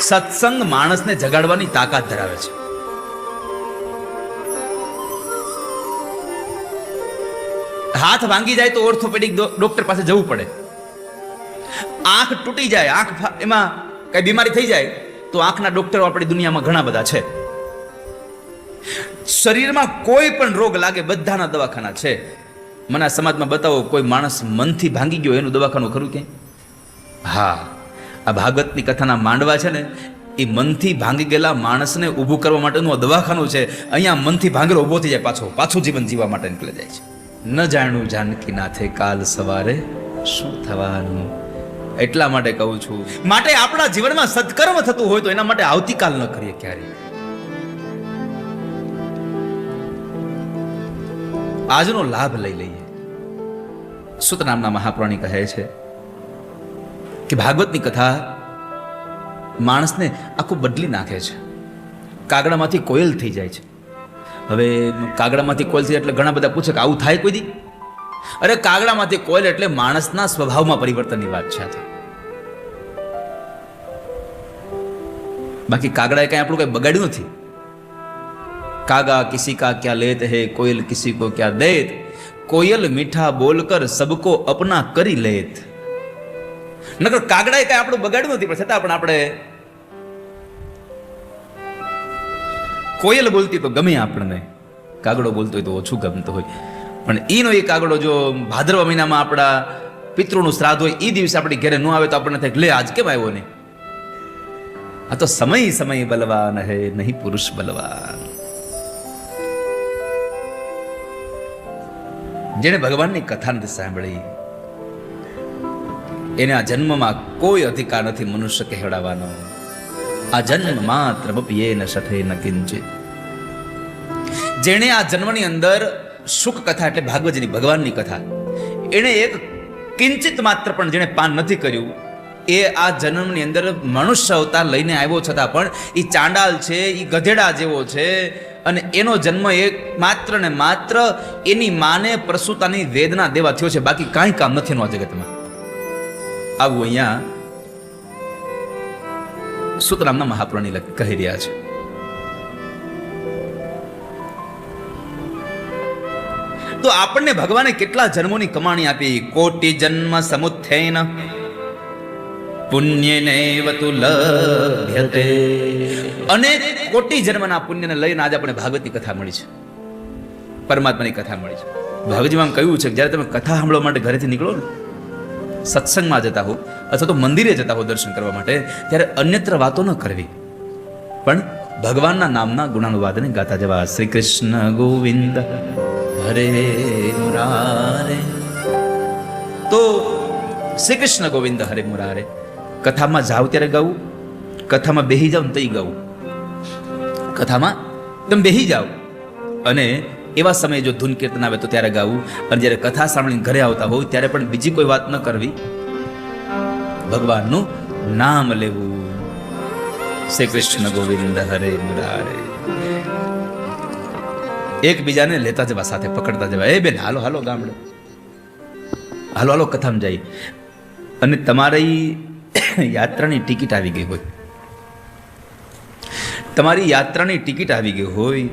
સત્સંગ માણસને જગાડવાની તાકાત ધરાવે છે. હાથ ભાંગી જાય તો ઓર્થોપેડિક ડોક્ટર પાસે જવું પડે. આંખ તૂટી જાય, એમાં કઈ બીમારી થઈ જાય તો આંખના ડોક્ટરો આપણી દુનિયામાં ઘણા બધા છે. શરીરમાં કોઈ પણ રોગ લાગે બધાના દવાખાના છે. મને આ સમાજમાં બતાવો કોઈ માણસ મનથી ભાંગી ગયો એનું દવાખાનું ખરું ક્યાંય? હા, આ ભાગવતની કથાના માંડવા છે ને, એ મનથી ભાંગી ગયેલા માણસને ઊભું કરવા માટેનું દવાખાનું છે. અહીંયા મનથી ભાંગેલો ઊભો થઈ જાય, પાછું જીવન જીવવા માટે નીકળી જાય છે. ન જાણ્યું જાનકી નાથે કાલ સવારે શું થવાનું. એટલા માટે કહું છું, માટે આપણા જીવનમાં સત્કર્મ થતું હોય તો એના માટે આવતીકાલ ન કરીએ ક્યારે. આજનો લાભ લઈ લઈએ. સુત નામના મહાપ્રાણી કહે છે કે ભાગવતની કથા માણસને આખું બદલી નાખે છે. કાગડામાંથી કોયલ થઈ જાય છે. હવે કાગડામાંથી કોયલ થઈ એટલે ઘણા બધા પૂછે કે આવું થાય કોઈ દી? અરે કાગડામાંથી કોયલ એટલે માણસના સ્વભાવમાં પરિવર્તનની વાત છે. બાકી કાગડાએ કઈ આપણું કઈ બગાડ્યું નથી. कागा किसी का क्या लेत है, कोयल किसी को क्या देत, कोयल मीठा बोलकर सबको अपना કરી લેત. નકર કાગડાએ કઈ આપણું બગાડ્યું નથી, પણ છતાં પણ આપણે કોયલ બોલતી તો ગમે આપણને, કાગડો બોલતો હોય તો ઓછું ગમતું હોય. પણ ઈનો એ કાગડો જો ભાદરવા મહિનામાં આપણા પિતૃનું શ્રાદ્ધ હોય એ દિવસે આપણી ઘરે ન આવે તો આપણને થાય લે આજ કેમ આવ્યો નહીં. આ તો સમય સમય બલવાન હે, નહીં પુરુષ બલવાન. જેને ભગવાનની કથા નથી સાંભળી એને આ જન્મમાં કોઈ અધિકાર નથી મનુષ્ય કહેવડાવવાનો. આ જન્મ માત્ર બપિયેન સથે ન કિંચિત. જેણે આ જન્મની અંદર સુખ કથા એટલે ભાગવતજીની ભગવાનની કથા એને એક કિંચિત માત્ર પણ જેણે પાન નથી કર્યું, એ આ જન્મની અંદર મનુષ્ય અવતાર લઈને આવ્યો છતાં પણ એ ચાંડાલ છે, એ ગધેડા જેવો છે. અને એનો જન્મ એક માત્ર ને માત્ર એની માને પ્રસૂતાની વેદના દેવા થયો છે, બાકી કાંઈ કામ નથી એનું આ જગતમાં. આવું અહીંયા સુતરામના મહાપ્રાણી કહી રહ્યા છે. તો આપણને ભગવાને કેટલા જન્મોની કમાણી આપી. કોટી જન્મ સમુત્થેન પુણ્યનેવ તુ લભ્યતે. અનેક કોટી જન્મના પુણ્યને લઈને આજે આપણે ભાગવતની કથા મળી છે, પરમાત્માની કથા મળી છે. ભાગવતજીમાં કહ્યું છે કે જ્યારે તમે કથા સાંભળવા માટે ઘરેથી નીકળો ને, સત્સંગમાં જતા હો અથવા તો મંદિરે જતા હો દર્શન કરવા માટે, ત્યારે અન્યત્ર વાતો ન કરવી, પણ ભગવાનના નામના ગુણાનુવાદને ગાતા જવા. શ્રી કૃષ્ણ ગોવિંદ હરે મુરારે. તો શ્રી કૃષ્ણ ગોવિંદ હરે મુરારે કથામાં જાવ ત્યારે ગાવું, કથામાં બેહી જાવ ને તઈ ગાવું. કથામાં તમે બેહી જાઓ અને એવા સમયે જો ધૂન કીર્તન આવે તો ત્યારે ગાવું, અને જ્યારે કથા સાંભળીને ઘરે આવતા હોય ત્યારે પણ બીજી કોઈ વાત ન કરવી, ભગવાનનું નામ લેવું. શ્રી કૃષ્ણ ગોવિંદ હરે મુરારે. એકબીજાને લેતા જવા, સાથે પકડતા જવા. એ બેન હાલો હાલો ગામડે, હાલો હાલો કથામાં જાય. અને તમારી યાત્રાની ટિકિટ આવી ગઈ હોય, તમારી યાત્રાની ટિકિટ આવી ગઈ હોય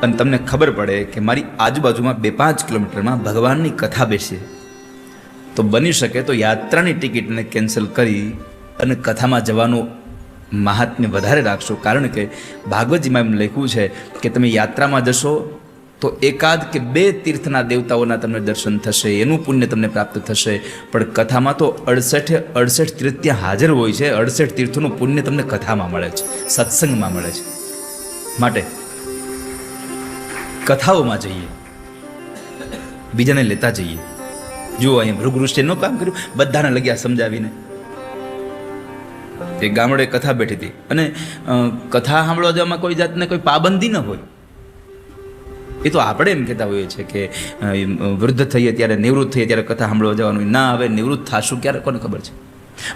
અને તમને ખબર પડે કે મારી આજુબાજુમાં 2-5 કિલોમીટરમાં ભગવાનની કથા બેસે, તો બની શકે તો યાત્રાની ટિકિટને કેન્સલ કરી અને કથામાં જવાનું મહાત્મ્ય વધારે રાખશો. કારણ કે ભાગવતજીમાં એમ લખ્યું છે કે તમે યાત્રામાં જશો તો 1 કે 2 તીર્થના દેવતાઓના તમને દર્શન થશે, એનું પુણ્ય તમને પ્રાપ્ત થશે. પણ કથામાં તો 68 તીર્થ ત્યાં હાજર હોય છે. 68 તીર્થોનું પુણ્ય તમને કથામાં મળે છે, સત્સંગમાં મળે છે. માટે કથાઓમાં જઈએ, બીજાને લેતા જઈએ. જુઓ અહીંયા ભૃગુ ઋષિએ નું કામ કર્યું, બધાને લગ્યા સમજાવીને. તે ગામડે કથા બેઠી હતી અને કથા સાંભળવા જવામાં કોઈ જાતને કોઈ પાબંદી ન હોય. એ તો આપણે એમ કહેતા હોઈએ છીએ કે વૃદ્ધ થઈએ ત્યારે, નિવૃત્ત થઈએ ત્યારે કથા સાંભળવા જવાનું. ના, હવે નિવૃત્ત થાશું ક્યારે કોને ખબર છે?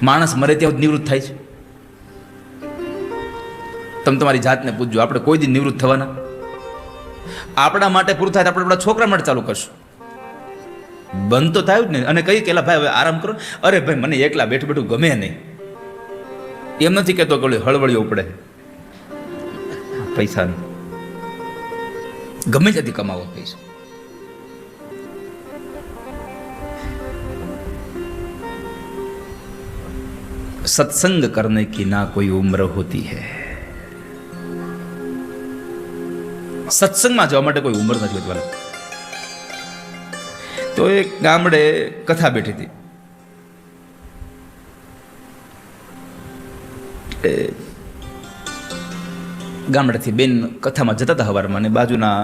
માણસ મરે ત્યાં નિવૃત્ત થાય છે? તમે તમારી જાતને પૂછજો, આપણે કોઈ દી નિવૃત્ત થવાના? આપણા માટે પૂરું થાય તો આપણે આપણા છોકરા માટે ચાલુ કરશું. બંધ તો થયું જ નહીં. અને કઈ કેલા ભાઈ હવે આરામ કરો. અરે ભાઈ મને એકલા બેઠું બેઠું ગમે નહીં. એમ નથી કહેતો કે હળવળીઓ પડે પૈસા ગમે ત્યાંથી કમાવો પૈસા. सत्संग करने की ना कोई उम्र होती है. સત્સંગમાં જવા માટે કોઈ ઉંમર નથી હોતી. તો એક ગામડે કથા બેઠી હતી. ગામડેથી બેન કથામાં જતા હતા સવારમાં, અને બાજુના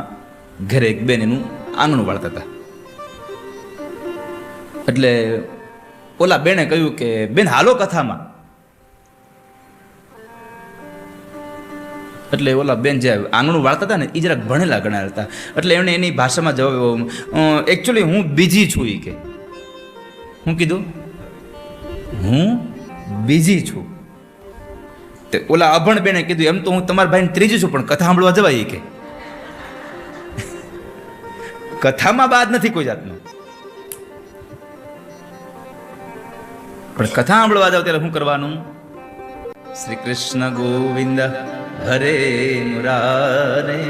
ઘરે એક બેન એનું આંગણું વાળતા હતા. એટલે ઓલા બેને કહ્યું કે બેન હાલો કથામાં. એટલે ઓલા બેન જે આંગણું વાળતા હતા ને એ જરાક ભણેલા ગણાયા હતા. એટલે એમણે એની ભાષામાં જવાબ, એકચ્યુઅલી હું બીજી છું. એ કે હું કીધું હું બીજી છું. તે ઓલા અભણ બેને કીધું એમ તો હું તમારા ભાઈને ત્રીજી છું, પણ કથા સાંભળવા જવાય. કે કથામાં બાદ નથી કોઈ જાતનો, પણ કથા સાંભળવા જાવ ત્યારે શું કરવાનું? શ્રી કૃષ્ણ ગોવિંદ હરે મુરારે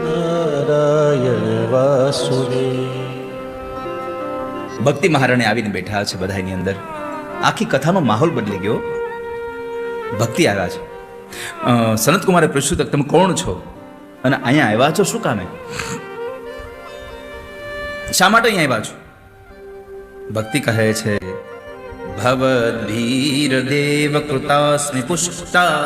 નારાયણ વાસુદેવ. ભક્તિ મહારાણી આવીને બેઠા છે બધાની અંદર. આખી કથાનો માહોલ બદલી ગયો. ભક્તિ આવ્યા છે. સનતકુમારે પૂછ્યું કે તમે કોણ છો અને અહીંયા આવ્યા છો શું કામે? શા માટે અહીંયા આવ્યા છો? ભક્તિ કહે છે ભવદ્ભીર દેવ કૃતાસ્મિ પુષ્ટા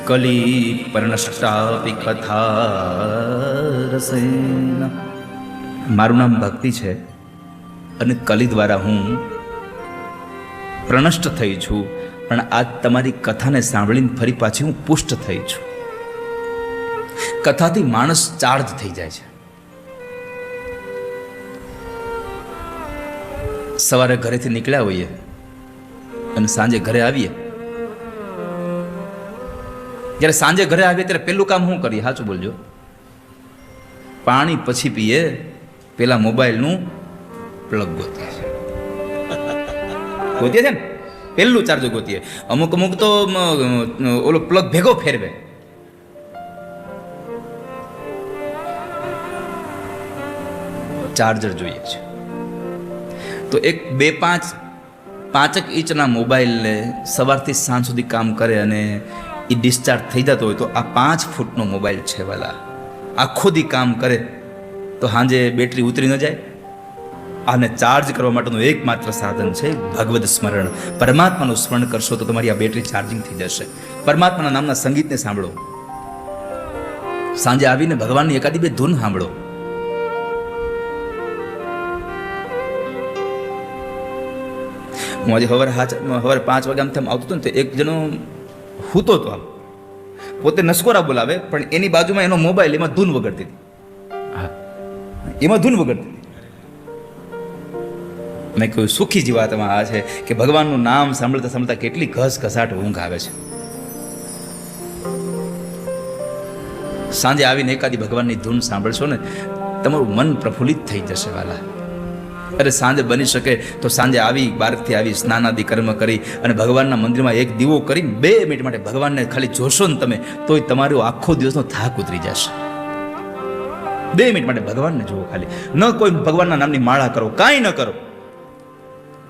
કલી પર્ણષ્ટાપી કથા રસેન. મારું નામ ભક્તિ છે અને કલી દ્વારા હું પ્રનષ્ટ થઈ છું, પણ આજ તમારી કથાને સાંભળીને ફરી પાછી હું પુષ્ટ થઈ છું. કથાથી માણસ ચાર્જ થઈ જાય છે. સવારે ઘરેથી નીકળ્યા હોઈએ અને સાંજે ઘરે આવીએ. જ્યારે સાંજે ઘરે આવીએ ત્યારે પેલું કામ શું કરીએ? સાચું બોલજો. પાણી પછી પીએ, પેલા મોબાઈલનું પ્લગ ગોતીએ છે ને, પેલું ચાર્જર ગોતીએ. અમુક તો ઓલો પ્લગ ભેગો ફેરવે. ચાર્જર જોઈએ છે. તો એક 5 ઇંચના મોબાઈલને સવારથી સાંજ સુધી કામ કરે અને એ ડિસ્ચાર્જ થઈ જતો હોય, તો આ 5 ફૂટનો મોબાઈલ છે વાલા, આખો દી કામ કરે તો સાંજે બેટરી ઉતરી ન જાય. આને ચાર્જ કરવા માટેનું એકમાત્ર સાધન છે ભગવદ સ્મરણ. પરમાત્માનું સ્મરણ કરશો તો તમારી આ બેટરી ચાર્જિંગ થઈ જશે. પરમાત્માના નામના સંગીતને સાંભળો. સાંજે આવીને ભગવાનની એકાદી 2 ધૂન સાંભળો. હું આજે સવારે 5 વાગે આમ આવતો હતો ને, તો એક જણો હૂતો હતો. આમ પોતે નસકોરા બોલાવે, પણ એની બાજુમાં એનો મોબાઈલ, એમાં ધૂન વગડતી હતી. હા, એમાં ધૂન વગડતી હતી. મેં કહ્યું સુખી જીવાતમાં આ છે કે ભગવાનનું નામ સાંભળતા સાંભળતા કેટલી ઘસઘસાટ ઊંઘ આવે છે. સાંજે આવીને એકાદી ભગવાનની ધૂન સાંભળશો ને, તમારું મન પ્રફુલ્લિત થઈ જશે વાલા. અરે સાંજે બની શકે તો સાંજે આવી, બારથી આવી, સ્નાનાદિ કર્મ કરી અને ભગવાનના મંદિરમાં એક દીવો કરી 2 મિનિટ માટે ભગવાનને ખાલી જોશો ને તમે, તોય તમારો આખો દિવસનો થાક ઉતરી જશે. 2 મિનિટ માટે ભગવાનને જુઓ. ખાલી ન કોઈ ભગવાનના નામની માળા કરો, કાંઈ ન કરો,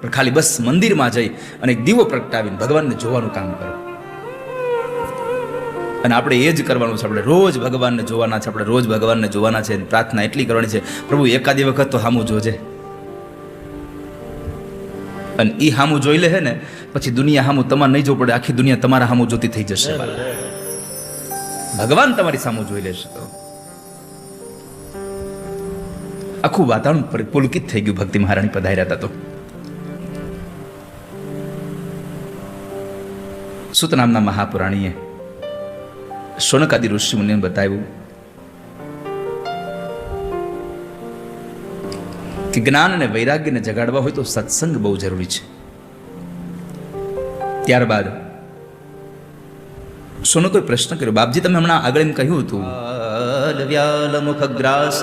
પણ ખાલી બસ મંદિરમાં જઈ અને એક દીવો પ્રગટાવીને ભગવાનને જોવાનું કામ કરો. અને આપણે એ જ કરવાનું છે. આપણે રોજ ભગવાનને જોવાના છે. આપણે રોજ ભગવાનને જોવાના છે. પ્રાર્થના એટલી કરવાની છે, પ્રભુ એકાદી વખત તો સામું જોજે. અને એ સામું જોઈ લે હે ને, પછી દુનિયા સામું તમારે નહીં જોવું પડે. આખી દુનિયા તમારા સામું જોતી થઈ જશે. ભગવાન તમારી સામું જોઈ લેશે તો આખું વાતાવરણ પુલકિત થઈ ગયું. ભક્તિ મહારાણી પધાર્યા હતા તો સુત નામના મહાપુરાણીએ શૌનકાદિ ઋષિ મુનિને બતાવ્યું કે જ્ઞાન અને વૈરાગ્યને જગાડવા હોય તો સત્સંગ બહુ જરૂરી છે. ત્યારબાદ શૌનકોએ પ્રશ્ન કર્યો, બાપજી તમે હમણાં આગળ એમ કહ્યું હતું વ્યાલ મુખગ્રાસ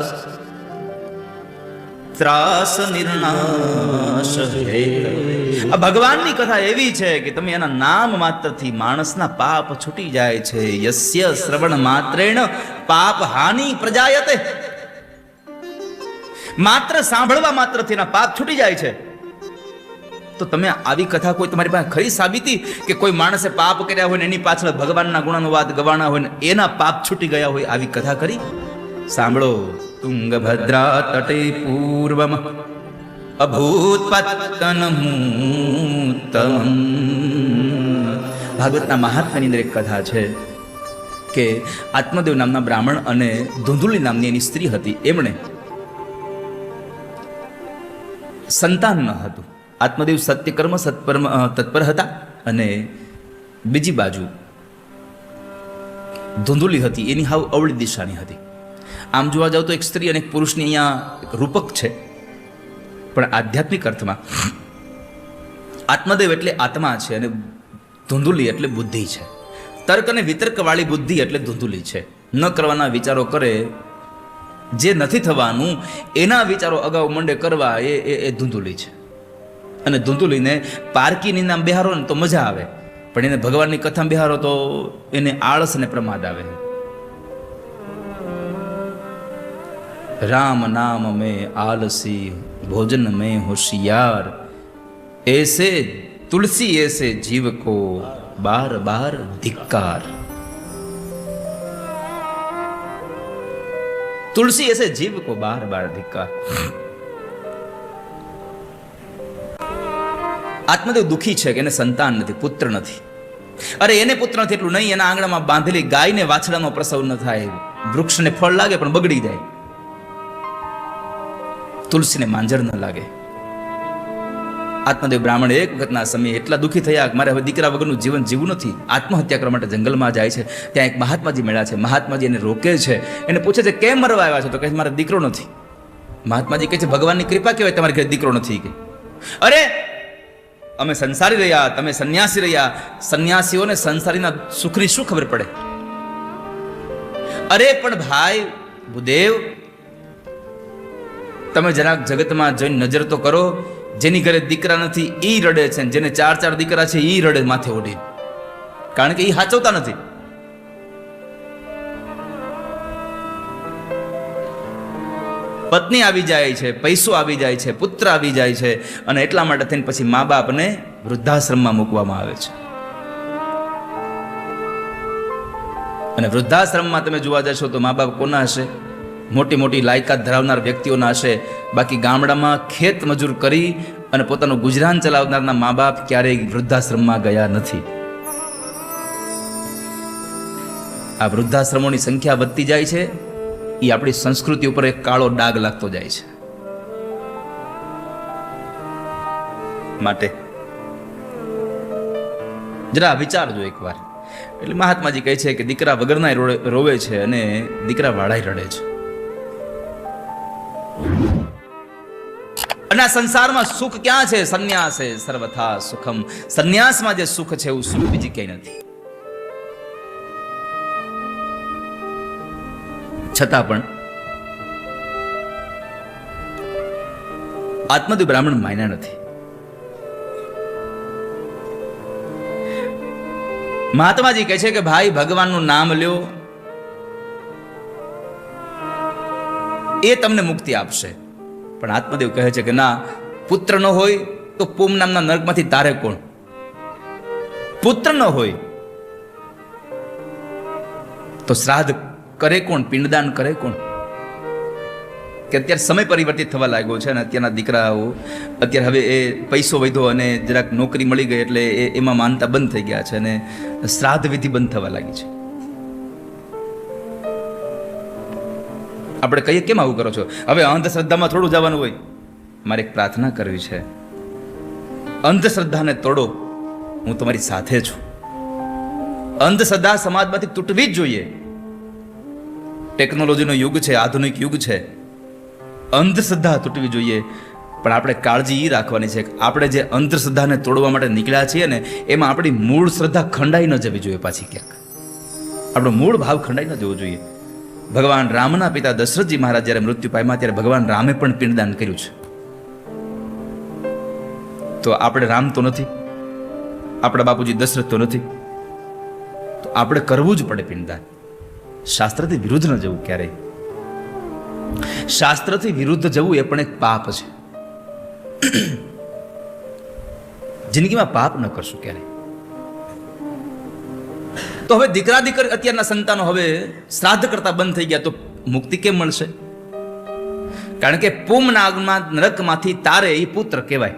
ત્રાસ નિર્નાશ હેતવે. આ ભગવાનની કથા એવી છે કે તમે એના નામ માત્રથી માણસના પાપ છૂટી જાય છે. યસ્ય શ્રવણ માત્રેણ પાપ હાનિ પ્રજાયતે. માત્ર સાંભળવા માત્રથી એના પાપ છૂટી જાય છે. તો તમે આવી કથા કોઈ તમારી પાસે ખરી સાબિતી કે કોઈ માણસે પાપ કર્યા હોય ને એની પાછળ ભગવાનના ગુણાનુવાદ ગવાના હોય ને એના પાપ છૂટી ગયા હોય આવી કથા કરી? સાંભળો. તુંગભદ્રા તટે પૂર્વમ અભૂત પત્તનમૂતમ. ભાગવતના મહાત્માની અંદર એક કથા છે કે આત્મદેવ નામના બ્રાહ્મણ અને ધુંધુલી નામની એની સ્ત્રી હતી. એમણે સંતાન ન હતું. આત્મદેવ સત્યકર્મ સત્પર્મ તત્પર હતા અને બીજી બાજુ ધુંધુલી હતી એની હાવ અવળી દિશાની હતી. આમ જોવા જાવ તો એક સ્ત્રી અને એક પુરુષની અહીંયા એક રૂપક છે, પણ આધ્યાત્મિક અર્થમાં આત્મદેવ એટલે આત્મા છે અને ધુંધુલી એટલે બુદ્ધિ છે. તર્ક અને વિતર્કવાળી બુદ્ધિ એટલે ધુંધુલી છે. ન કરવાના વિચારો કરે, જે નથી થવાનું એના વિચારો અગાઉ મંડે કરવા એ ધુંધુલી છે. અને ધુંધુલીને પારકીની નામ બિહારો ને તો મજા આવે, પણ એને ભગવાનની કથા બિહારો તો એને આળસ અને પ્રમાદ આવે. राम नाम में आलसी भोजन में होशियार ऐसे तुलसी ऐसे जीव को बार बार धिक्कार. तुलसी ऐसे जीव को बार बार धिक्कार. આત્મદેવ દુખી છે કે એને સંતાન નથી, પુત્ર નથી. અરે એને પુત્ર નથી એટલું નહીં, એના આંગણામાં બાંધેલી ગાયને વાછડાનો પ્રસવ ન થાય, વૃક્ષને ફળ લાગે પણ બગડી જાય, તુલસીને માંજર ન લાગે. આત્મદેવ બ્રાહ્મણ એક વખતના સમયે એટલા દુઃખી થયા કે મારે હવે દીકરા વગરનું જીવન જીવવું નથી. આત્મહત્યા કરવા માટે જંગલમાં જાય છે. ત્યાં એક મહાત્માજી મળ્યા છે. મહાત્માજી એને રોકે છે, એને પૂછે છે કેમ મરવા આવ્યા છો? તો કહે છે મારે દીકરો નથી. મહાત્માજી કહે છે ભગવાનની કૃપા કહેવાય તમારી ઘરે દીકરો નથી. કે અરે અમે સંસારી રહ્યા, તમે સંન્યાસી રહ્યા, સંન્યાસીઓને સંસારીના સુખની શું ખબર પડે? અરે પણ ભાઈ ભૂદેવ, તમે જરાક જગતમાં જઈને નજર તો કરો. જેની ઘરે દીકરા નથી ઈ રડે છે, જેને 4 દીકરા છે ઈ રડે માથે ઓઢી, કારણ કે ઈ હાચવતા નથી. પત્ની આવી જાય છે, પૈસો આવી જાય છે, પુત્ર આવી જાય છે, અને એટલા માટે થઈને પછી મા બાપને વૃદ્ધાશ્રમમાં મૂકવામાં આવે છે. અને વૃદ્ધાશ્રમમાં તમે જોવા જશો તો મા બાપ કોના હશે? મોટી મોટી લાયકાત ધરાવનાર વ્યક્તિઓના હશે. બાકી ગામડામાં ખેત મજૂર કરી અને પોતાનું ગુજરાન ચલાવનારના મા બાપ ક્યારેય વૃદ્ધાશ્રમમાં ગયા નથી. આ વૃદ્ધાશ્રમોની સંખ્યા વધતી જાય છે, એ આપણી સંસ્કૃતિ ઉપર એક કાળો ડાઘ લાગતો જાય છે. માટે જરા વિચારજો એકવાર. એટલે મહાત્માજી કહે છે કે દીકરા વગરના રોવે છે અને દીકરા વાળાય રડે છે. અને આ સંસારમાં સુખ ક્યાં છે? સંન્યાસે સર્વથા સુખમ. સંન્યાસમાં જે સુખ છે એવું સુખ બીજી ક્યાંય નથી. છતાં પણ આત્મદેવ બ્રાહ્મણ માન્યા નથી. મહાત્માજી કહે છે કે ભાઈ ભગવાનનું નામ લ્યો, એ તમને મુક્તિ આપશે. પણ આત્મદેવ કહે છે કે ના, પુત્ર ન હોય તો પૂમ નામના નરકમાંથી તારે કોણ? પુત્ર ન હોય તો શ્રાદ્ધ કરે કોણ? પિંડદાન કરે કોણ? કે અત્યારે સમય પરિવર્તિત થવા લાગ્યો છે અને અત્યારના દીકરાઓ અત્યારે હવે એ પૈસો વધ્યો અને જરાક નોકરી મળી ગઈ એટલે એમાં માનતા બંધ થઈ ગયા છે અને શ્રાદ્ધ વિધિ બંધ થવા લાગી છે. આપણે કહીએ કેમ આવું કરો છો? હવે અંધશ્રદ્ધામાં થોડું જવાનું હોય. મારે એક પ્રાર્થના કરવી છે, અંધશ્રદ્ધાને તોડો, હું તમારી સાથે છું. અંધશ્રદ્ધા સમાજમાંથી તૂટવી જ જોઈએ. ટેકનોલોજીનો યુગ છે, આધુનિક યુગ છે, અંધશ્રદ્ધા તૂટવી જોઈએ. પણ આપણે કાળજી એ રાખવાની છે કે આપણે જે અંધશ્રદ્ધાને તોડવા માટે નીકળ્યા છીએ ને એમાં આપણી મૂળ શ્રદ્ધા ખંડાઈ ન જવી જોઈએ. પાછી ક્યાંક આપણો મૂળ ભાવ ખંડાઈ ન જવો જોઈએ. ભગવાન રામના પિતા દશરથજી મહારાજ જ્યારે મૃત્યુ પામ્યા ત્યારે ભગવાન રામે પણ પિંડદાન કર્યું છે. તો આપણે રામ તો નથી, આપણા બાપુજી દશરથ તો નથી, તો આપણે કરવું જ પડે પિંડદાન. શાસ્ત્રથી વિરુદ્ધ ન જવું ક્યારેય. શાસ્ત્રથી વિરુદ્ધ જવું એ પણ એક પાપ છે. જિંદગીમાં પાપ ન કરશું ક્યારે. તો હવે દીકરા દીકરી અત્યારના સંતાનો હવે શ્રાદ્ધ કરતા બંધ થઈ ગયા તો મુક્તિ કેમ મળશે? કારણ કે પૂમનાગમાં નરકમાંથી તારે એ પુત્ર કહેવાય.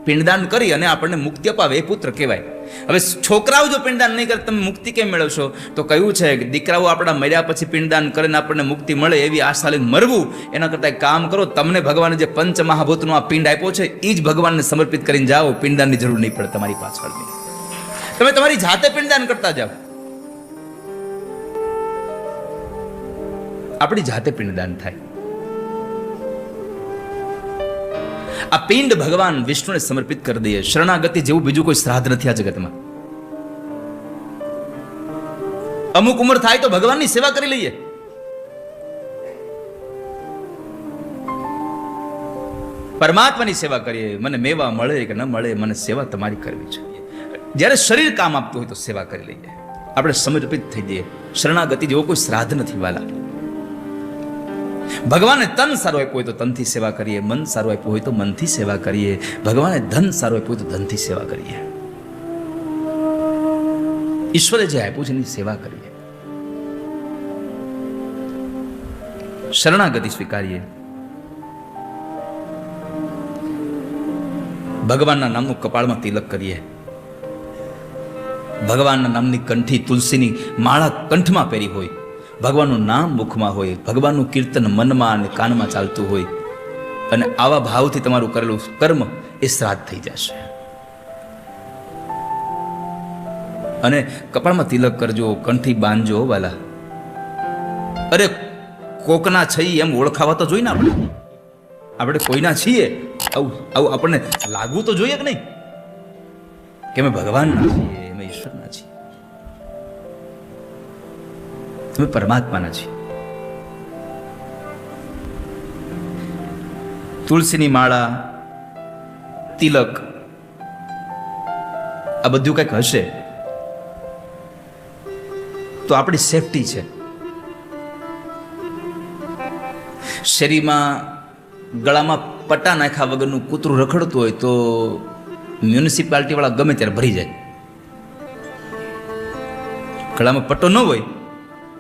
પિંડદાન કરી અને આપણને મુક્તિ અપાવે એ પુત્ર કહેવાય. હવે છોકરાઓ જો પિંડદાન નહીં કરે તમે મુક્તિ કેમ મેળવશો? તો કહ્યું છે કે દીકરાઓ આપણા મર્યા પછી પિંડદાન કરીને આપણને મુક્તિ મળે એવી આશા લઈને મરવું એના કરતાં એક કામ કરો, તમને ભગવાને જે પંચ મહાભૂતનો આ પિંડ આપ્યો છે એ જ ભગવાનને સમર્પિત કરીને જાઓ. પિંડદાનની જરૂર નહીં પડે તમારી પાછળ. તમે તમારી જાતે પિંડદાન કરતા જાઓ. આપણી જાતે પિંડદાન થાય. આ પિંડ ભગવાન વિષ્ણુને સમર્પિત કરી દઈએ. શરણાગતિ જેવું બીજું કોઈ શ્રાદ્ધ નથી આ જગતમાં. અમુક ઉંમર થાય તો ભગવાનની સેવા કરી લઈએ. પરમાત્માની સેવા કરીએ. મને મેવા મળે કે ન મળે, મને સેવા તમારી કરવી જોઈએ. જ્યારે શરીર કામ આપતું હોય તો સેવા કરી લઈએ. આપણે સમર્પિત થઈ જઈએ. શરણાગતિ જેવો કોઈ શ્રાદ્ધ નથી વાલા. ભગવાને તન સારું આપ્યું હોય તો તનથી સેવા કરીએ, મન સારું આપ્યું હોય તો મનથી સેવા કરીએ, ભગવાને ધન સારું આપ્યું હોય તો ધનથી સેવા કરીએ. ઈશ્વરે જે આપ્યું છે એની સેવા કરીએ. શરણાગતિ સ્વીકારીએ. ભગવાનના નામનું કપાળમાં તિલક કરીએ. ભગવાનના નામની કંઠી તુલસીની માળા કંઠમાં પહેરી હોય, ભગવાનનું નામ મુખમાં હોય, ભગવાનનું કીર્તન મનમાં અને કાનમાં ચાલતું હોય, અને આવા ભાવથી તમારું કરેલું કર્મ એ શ્રાદ્ધ થઈ જશે. અને કપાળમાં તિલક કરજો, કંઠી બાંધજો વાલા. અરે કોકના છીએ એમ ઓળખાવા તો જોઈએ ને આપણે કોઈના છીએ આવું આપણને લાગવું તો જોઈએ કે નહીં કે અમે ભગવાનના છીએ, અમે ઈશ્વરના છીએ, અમે પરમાત્માના છીએ. તુલસીની માળા, તિલક, આ બધું કંઈક હશે તો આપણી સેફટી છે. શેરીમાં ગળામાં પટ્ટા નાખ્યા વગરનું કૂતરું રખડતું હોય તો મ્યુનિસિપાલિટી વાળા ગમે ત્યારે ભરી જાય. ગળામાં પટ્ટો ન હોય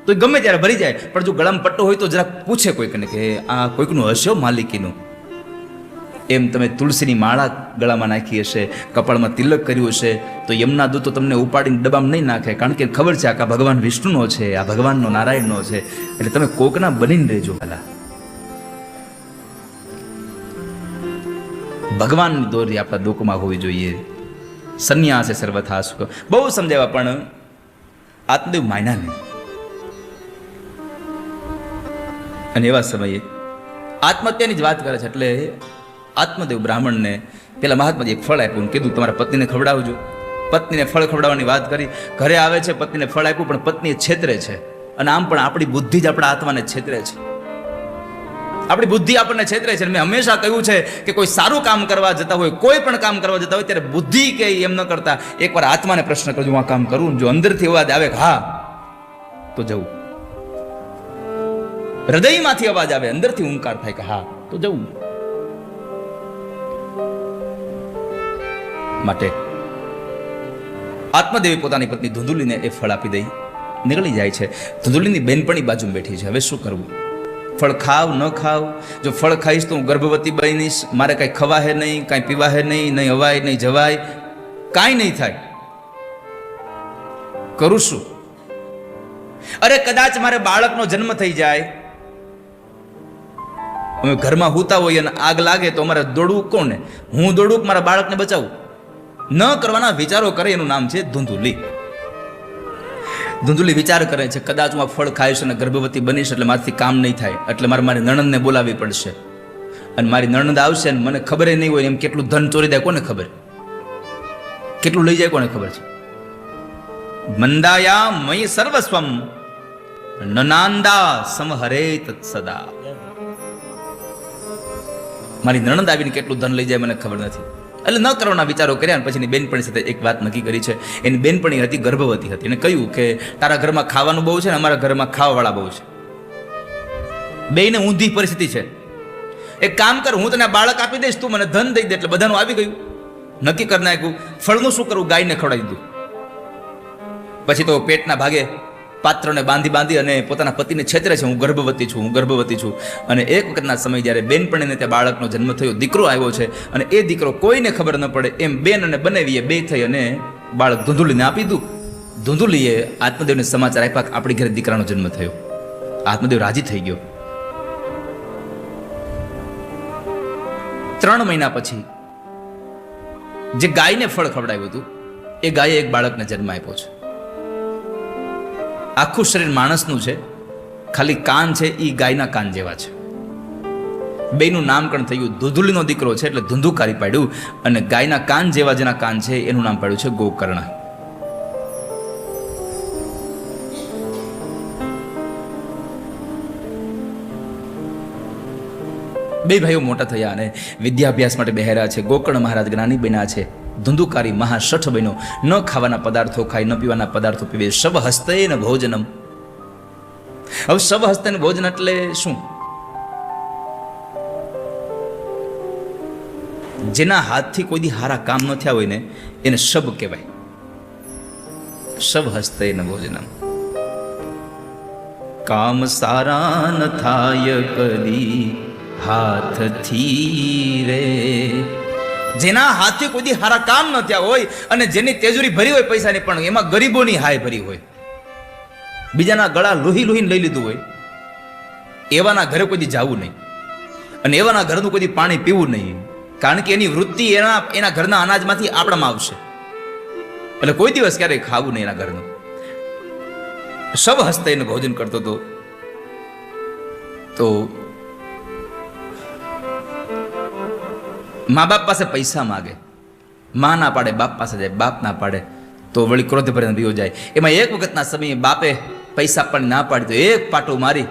તો ગમે ત્યારે ભરી જાય, પણ જો ગળામાં પટ્ટો હોય તો જરાક પૂછે કોઈકને કે આ કોઈકનું હશે માલિકીનું. એમ તમે તુલસીની માળા ગળામાં નાખી હશે, કપાળમાં તિલક કર્યું હશે તો યમના દૂતો તમને ઉપાડીને ડબ્બામાં નહીં નાખે, કારણ કે ખબર છે આ ભગવાન વિષ્ણુનો છે, આ ભગવાનનો નારાયણનો છે. એટલે તમે કોકના બનીને રહેજો પહેલા. ભગવાનની દોરી આપણા દુઃખમાં હોવી જોઈએ. સંન્યાસે સર્વથા સુખ બહુ સમજાવ્યા પણ આત્મદેવ માયના નહીં. અને એવા સમયે આત્મહત્યાની જ વાત કરે છે. એટલે આત્મદેવ બ્રાહ્મણને પેલા મહાત્માજી એક ફળ આપ્યું, કીધું તમારા પત્નીને ખવડાવજો. પત્નીને ફળ ખવડાવવાની વાત કરી. ઘરે આવે છે, પત્નીને ફળ આપ્યું પણ પત્ની છેતરે છે. અને આમ પણ આપણી બુદ્ધિ જ આપણા આત્માને છેતરે છે. આપણી બુદ્ધિ આપણને છેતરે છે. મેં હંમેશા કહ્યું છે કે કોઈ સારું કામ કરવા જતા હોય, કોઈ પણ કામ કરવા જતા હોય ત્યારે બુદ્ધિ કે એમ ન કરતા એકવાર આત્માને પ્રશ્ન કરજો, હું આ કામ કરું? જો અંદરથી અવાજ આવે કે હા તો જવું. હૃદયમાંથી અવાજ આવે, અંદરથી હુંકાર થાય કે હા તો જવું. માટે આત્મદેવી પોતાની પત્ની ધુંધુલીને એ ફળ આપી દઈ નીકળી જાય છે. ધુંધુલીની બેનપણી બાજુમાં બેઠી છે. હવે શું કરવું? ફળ ખાવ ન ખાવ? જો ફળ ખાઈશ તો હું ગર્ભવતી બનીશ, મારે કાંઈ ખવાય નહીં, કાંઈ પીવાય નહીં, નહીં અવાય નહીં જવાય, કાંઈ નહીં થાય. કરું શું? અરે કદાચ મારે બાળકનો જન્મ થઈ જાય, અમે ઘરમાં હુતા હોઈએ અને આગ લાગે તો અમારે દોડવું કોને? હું દોડવું મારા બાળકને બચાવું? ન કરવાના વિચારો કરે એનું નામ છે ધુંધુલી. ધુંધુલી વિચાર કરે છે કદાચ હું આ ફળ ખાઈશ અને ગર્ભવતી બનીશ એટલે મારાથી કામ નહીં થાય, એટલે મારી નણંદને બોલાવવી પડશે. અને મારી નણંદ આવશે ને મને ખબર નહીં હોય એમ કેટલું ધન ચોરી દે કોને ખબર, કેટલું લઈ જાય કોને ખબર છે. મંદાયા મય સર્વસ્વમ નનાંદા સમહરે તત્સદા. મારી નણંદ આવીને કેટલું ધન લઈ જાય મને ખબર નથી. એટલે ન કરવાના વિચારો કર્યા. પછી એની બેનપણી સાથે એક વાત નક્કી કરી છે. એની બેનપણી હતી, ગર્ભવતી હતી. એને કહ્યું કે તારા ઘરમાં ખાવાનું બહુ છે ને અમારા ઘરમાં ખાવાવાળા બહુ છે. બેયને ઊંધી પરિસ્થિતિ છે. એક કામ કર, હું તને બાળક આપી દઈશ, તું મને ધન દઈ દે. એટલે બધાનું આવી ગયું. નક્કી કરી નાખ્યું. ફળનું શું કરવું? ગાયને ખવડાવી દીધું. પછી તો પેટના ભાગે પાત્રને બાંધી અને પોતાના પતિને છેતરે છે, હું ગર્ભવતી છું. અને એક વખતના સમય જ્યારે બેનપણીને ત્યાં બાળકનો જન્મ થયો, દીકરો આવ્યો છે, અને એ દીકરો કોઈને ખબર ન પડે એમ બેન અને બનેવીએ બે થઈ અને બાળક ધૂંધુલીને આપી દીધું. ધૂંધુલીએ આત્મદેવને સમાચાર આપ્યા કે આપણી ઘરે દીકરાનો જન્મ થયો. આત્મદેવ રાજી થઈ ગયો. 3 મહિના પછી જે ગાયને ફળ ખવડાવ્યું હતું એ ગાયે એક બાળકને જન્મ આપ્યો છે. આખું શરીર માણસનું છે, ખાલી કાન છે એ ગાયના કાન જેવા છે. બેયનું નામકરણ થયું. ધૂંધુલીનો દીકરો છે એટલે ધુંધુકારી પાડ્યું, અને ગાયના કાન જેવા જેના કાન છે એનું નામ પાડ્યું છે ગોકર્ણ. બે ભાઈઓ મોટા થયા અને વિદ્યાભ્યાસ માટે બેહેરા છે. ગોકર્ણ મહારાજ જ્ઞાની બન્યા છે. ધુંધુકારી મહાશઠ બન્યો. ન ખાવાના પદાર્થો ખાય, ન પીવાના પદાર્થો પીવે. શબ હસ્તે ન ભોજનમ. હવે શબ હસ્તે ભોજન એટલે શું? જેના હાથથી કોઈ દી હારા કામ ન થયા હોય ને એને શબ કહેવાય. શબ હસ્તે ન ભોજનમ. કામ સારા ન થાય કદી હાથથી રે. જેના હાથથી કોઈ દી હારા કામ ન થયા હોય અને જેની તેજુરી ભરી હોય પૈસાની, પણ એમાં ગરીબોની હાય ભરી હોય, બીજાના ગળા લોહી લઈ લીધું હોય, એવાના ઘરે કોઈ દી જવું નહીં અને એવાના ઘરનું કોઈ દી પાણી પીવું નહીં. કારણ કે એની વૃત્તિ એના ઘરના અનાજમાંથી આપણામાં આવશે. એટલે કોઈ દિવસ ક્યારેય ખાવું નહીં એના ઘરનું. સબ હસ્તે એને ભોજન કરતો હતો. તો મા બાપ પાસે પૈસા માગે, મા ના પાડે, બાપ પાસે જાય, બાપ ના પાડે તો વળી ક્રોધ ભરીને દીવો જાય. એમાં એક વખતના સમયે બાપે પૈસા પણ ના પાડી તો એક પાટો મારી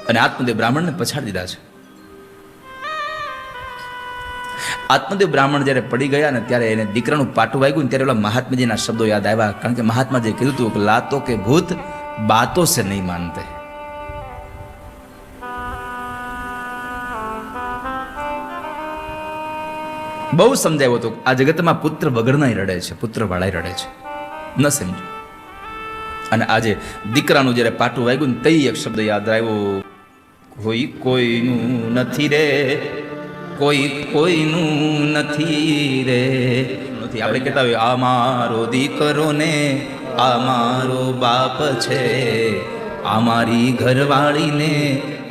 અને આત્મદેવ બ્રાહ્મણને પછાડી દીધા છે. આત્મદેવ બ્રાહ્મણ જ્યારે પડી ગયા ને ત્યારે એને દીકરાનું પાટું વાગ્યું ને ત્યારે ઓલા મહાત્માજીના શબ્દો યાદ આવ્યા. કારણ કે મહાત્માજીએ કીધું હતું કે લાતો કે ભૂત બાતો સે નહીં માનતે. બહુ સમજાવ્યો હતો આ જગતમાં પુત્ર વગરના રડે છે, પુત્ર વાળા રડે છે, ન સમજો. અને આજે દીકરાનું જ્યારે પાટું વાગ્યું ને તે એક શબ્દ યાદ આવ્યો, કોઈ કોઈનું નથી રે, કોઈ કોઈનું નથી રે. નથી આપણે કહેતા હોય આ મારો દીકરો ને આ મારો બાપ છે, આ મારી ઘરવાળીને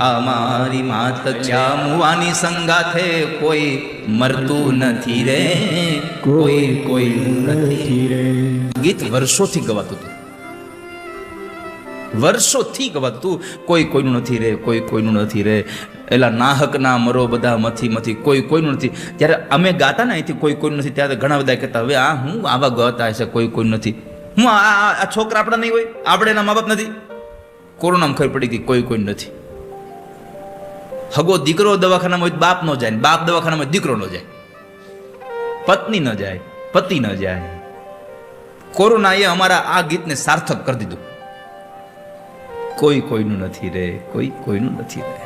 આ મારી માત ક્યાં મુવાની સંગાથે કોઈ મરતું નથી રે, કોઈ કોઈનું નથી રે. ગીત વર્ષોથી ગવાતું હતું, વર્ષોથી ગવાતું હતું. કોઈ કોઈનું નથી રે, કોઈ કોઈનું નથી રે. એલા નાહક ના મરો બધા મથી કોઈ કોઈનું નથી. જ્યારે અમે ગાતા ને અહીંથી કોઈ કોઈનું નથી ત્યારે ઘણા બધા કહેતા હવે આ હું આવા ગાતા હશે કોઈ કોઈનું નથી. હું આ છોકરા આપણા નહીં હોય, આપણે એના મા બાપ નથી. કોરોનામાં ખબર પડી ગઈ કોઈ કોઈ નથી. હગો દીકરો દવાખાનામાં હોય બાપ ન જાય, બાપ દવાખાનામાં દીકરો ન જાય, પત્ની ન જાય, પતિ ન જાય. કોરોનાએ અમારા આ ગીતને સાર્થક કરી દીધું. કોઈ કોઈનું નથી રે, કોઈ કોઈનું નથી રે.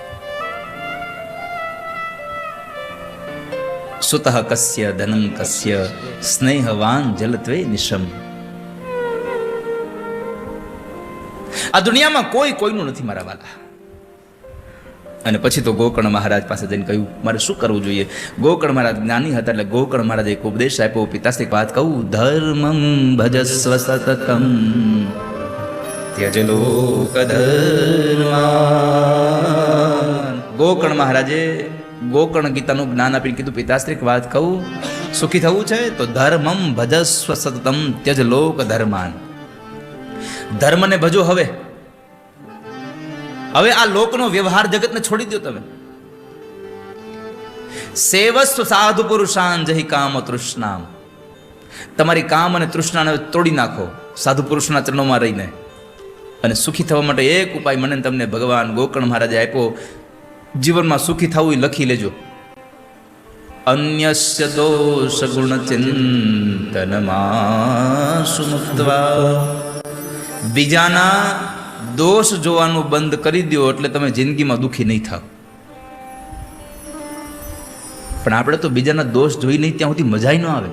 સુતઃ કસ્ય ધનં કસ્ય સ્નેહવાન જલત્વે નિશમ. આ દુનિયામાં કોઈ કોઈનું નથી મારા વાલા. અને પછી તો ગોકર્ણ મહારાજ પાસે જઈને કહ્યું મારે શું કરવું જોઈએ. ગોકર્ણ મહારાજ જ્ઞાની હતા એટલે ગોકર્ણ મહારાજે એક ઉપદેશ આપ્યો. પિતાશ્રી વાત કહું, ધર્મં ભજસ્વ સતતમ ત્યજ લોક ધર્માન. ગોકર્ણ મહારાજે ગોકર્ણ ગીતાનું જ્ઞાન આપીને કીધું પિતાશ્રી વાત કહું, સુખી થવું છે તો ધર્મં ભજસ્વ સતતમ ત્યજ લોક ધર્માન. ધર્મને ભજો. હવે આ લોકનો વ્યવહાર જગતને છોડી દો તમે. સેવસ્વ સાધુ પુરુષાન જહી કામ તૃષ્ણામ. તમારી કામ અને તૃષ્ણાને તોડી નાખો સાધુ પુરુષના ચરણોમાં રહીને. અને સુખી થવા માટે એક ઉપાય મને ને તમને ભગવાન ગોકર્ણ મહારાજે આપ્યો. જીવનમાં સુખી થવું એ લખી લેજો. અન્યસ્ય દોષ ગુણ ચિંતનમાસુ મુક્ત્વા. બીજાના દોષ જોવાનું બંધ કરી દો એટલે તમે જિંદગીમાં દુઃખી નહીં થાવ. પણ આપણે તો બીજાના દોષ જોઈ નહીં ત્યાં સુધી મજા ન આવે.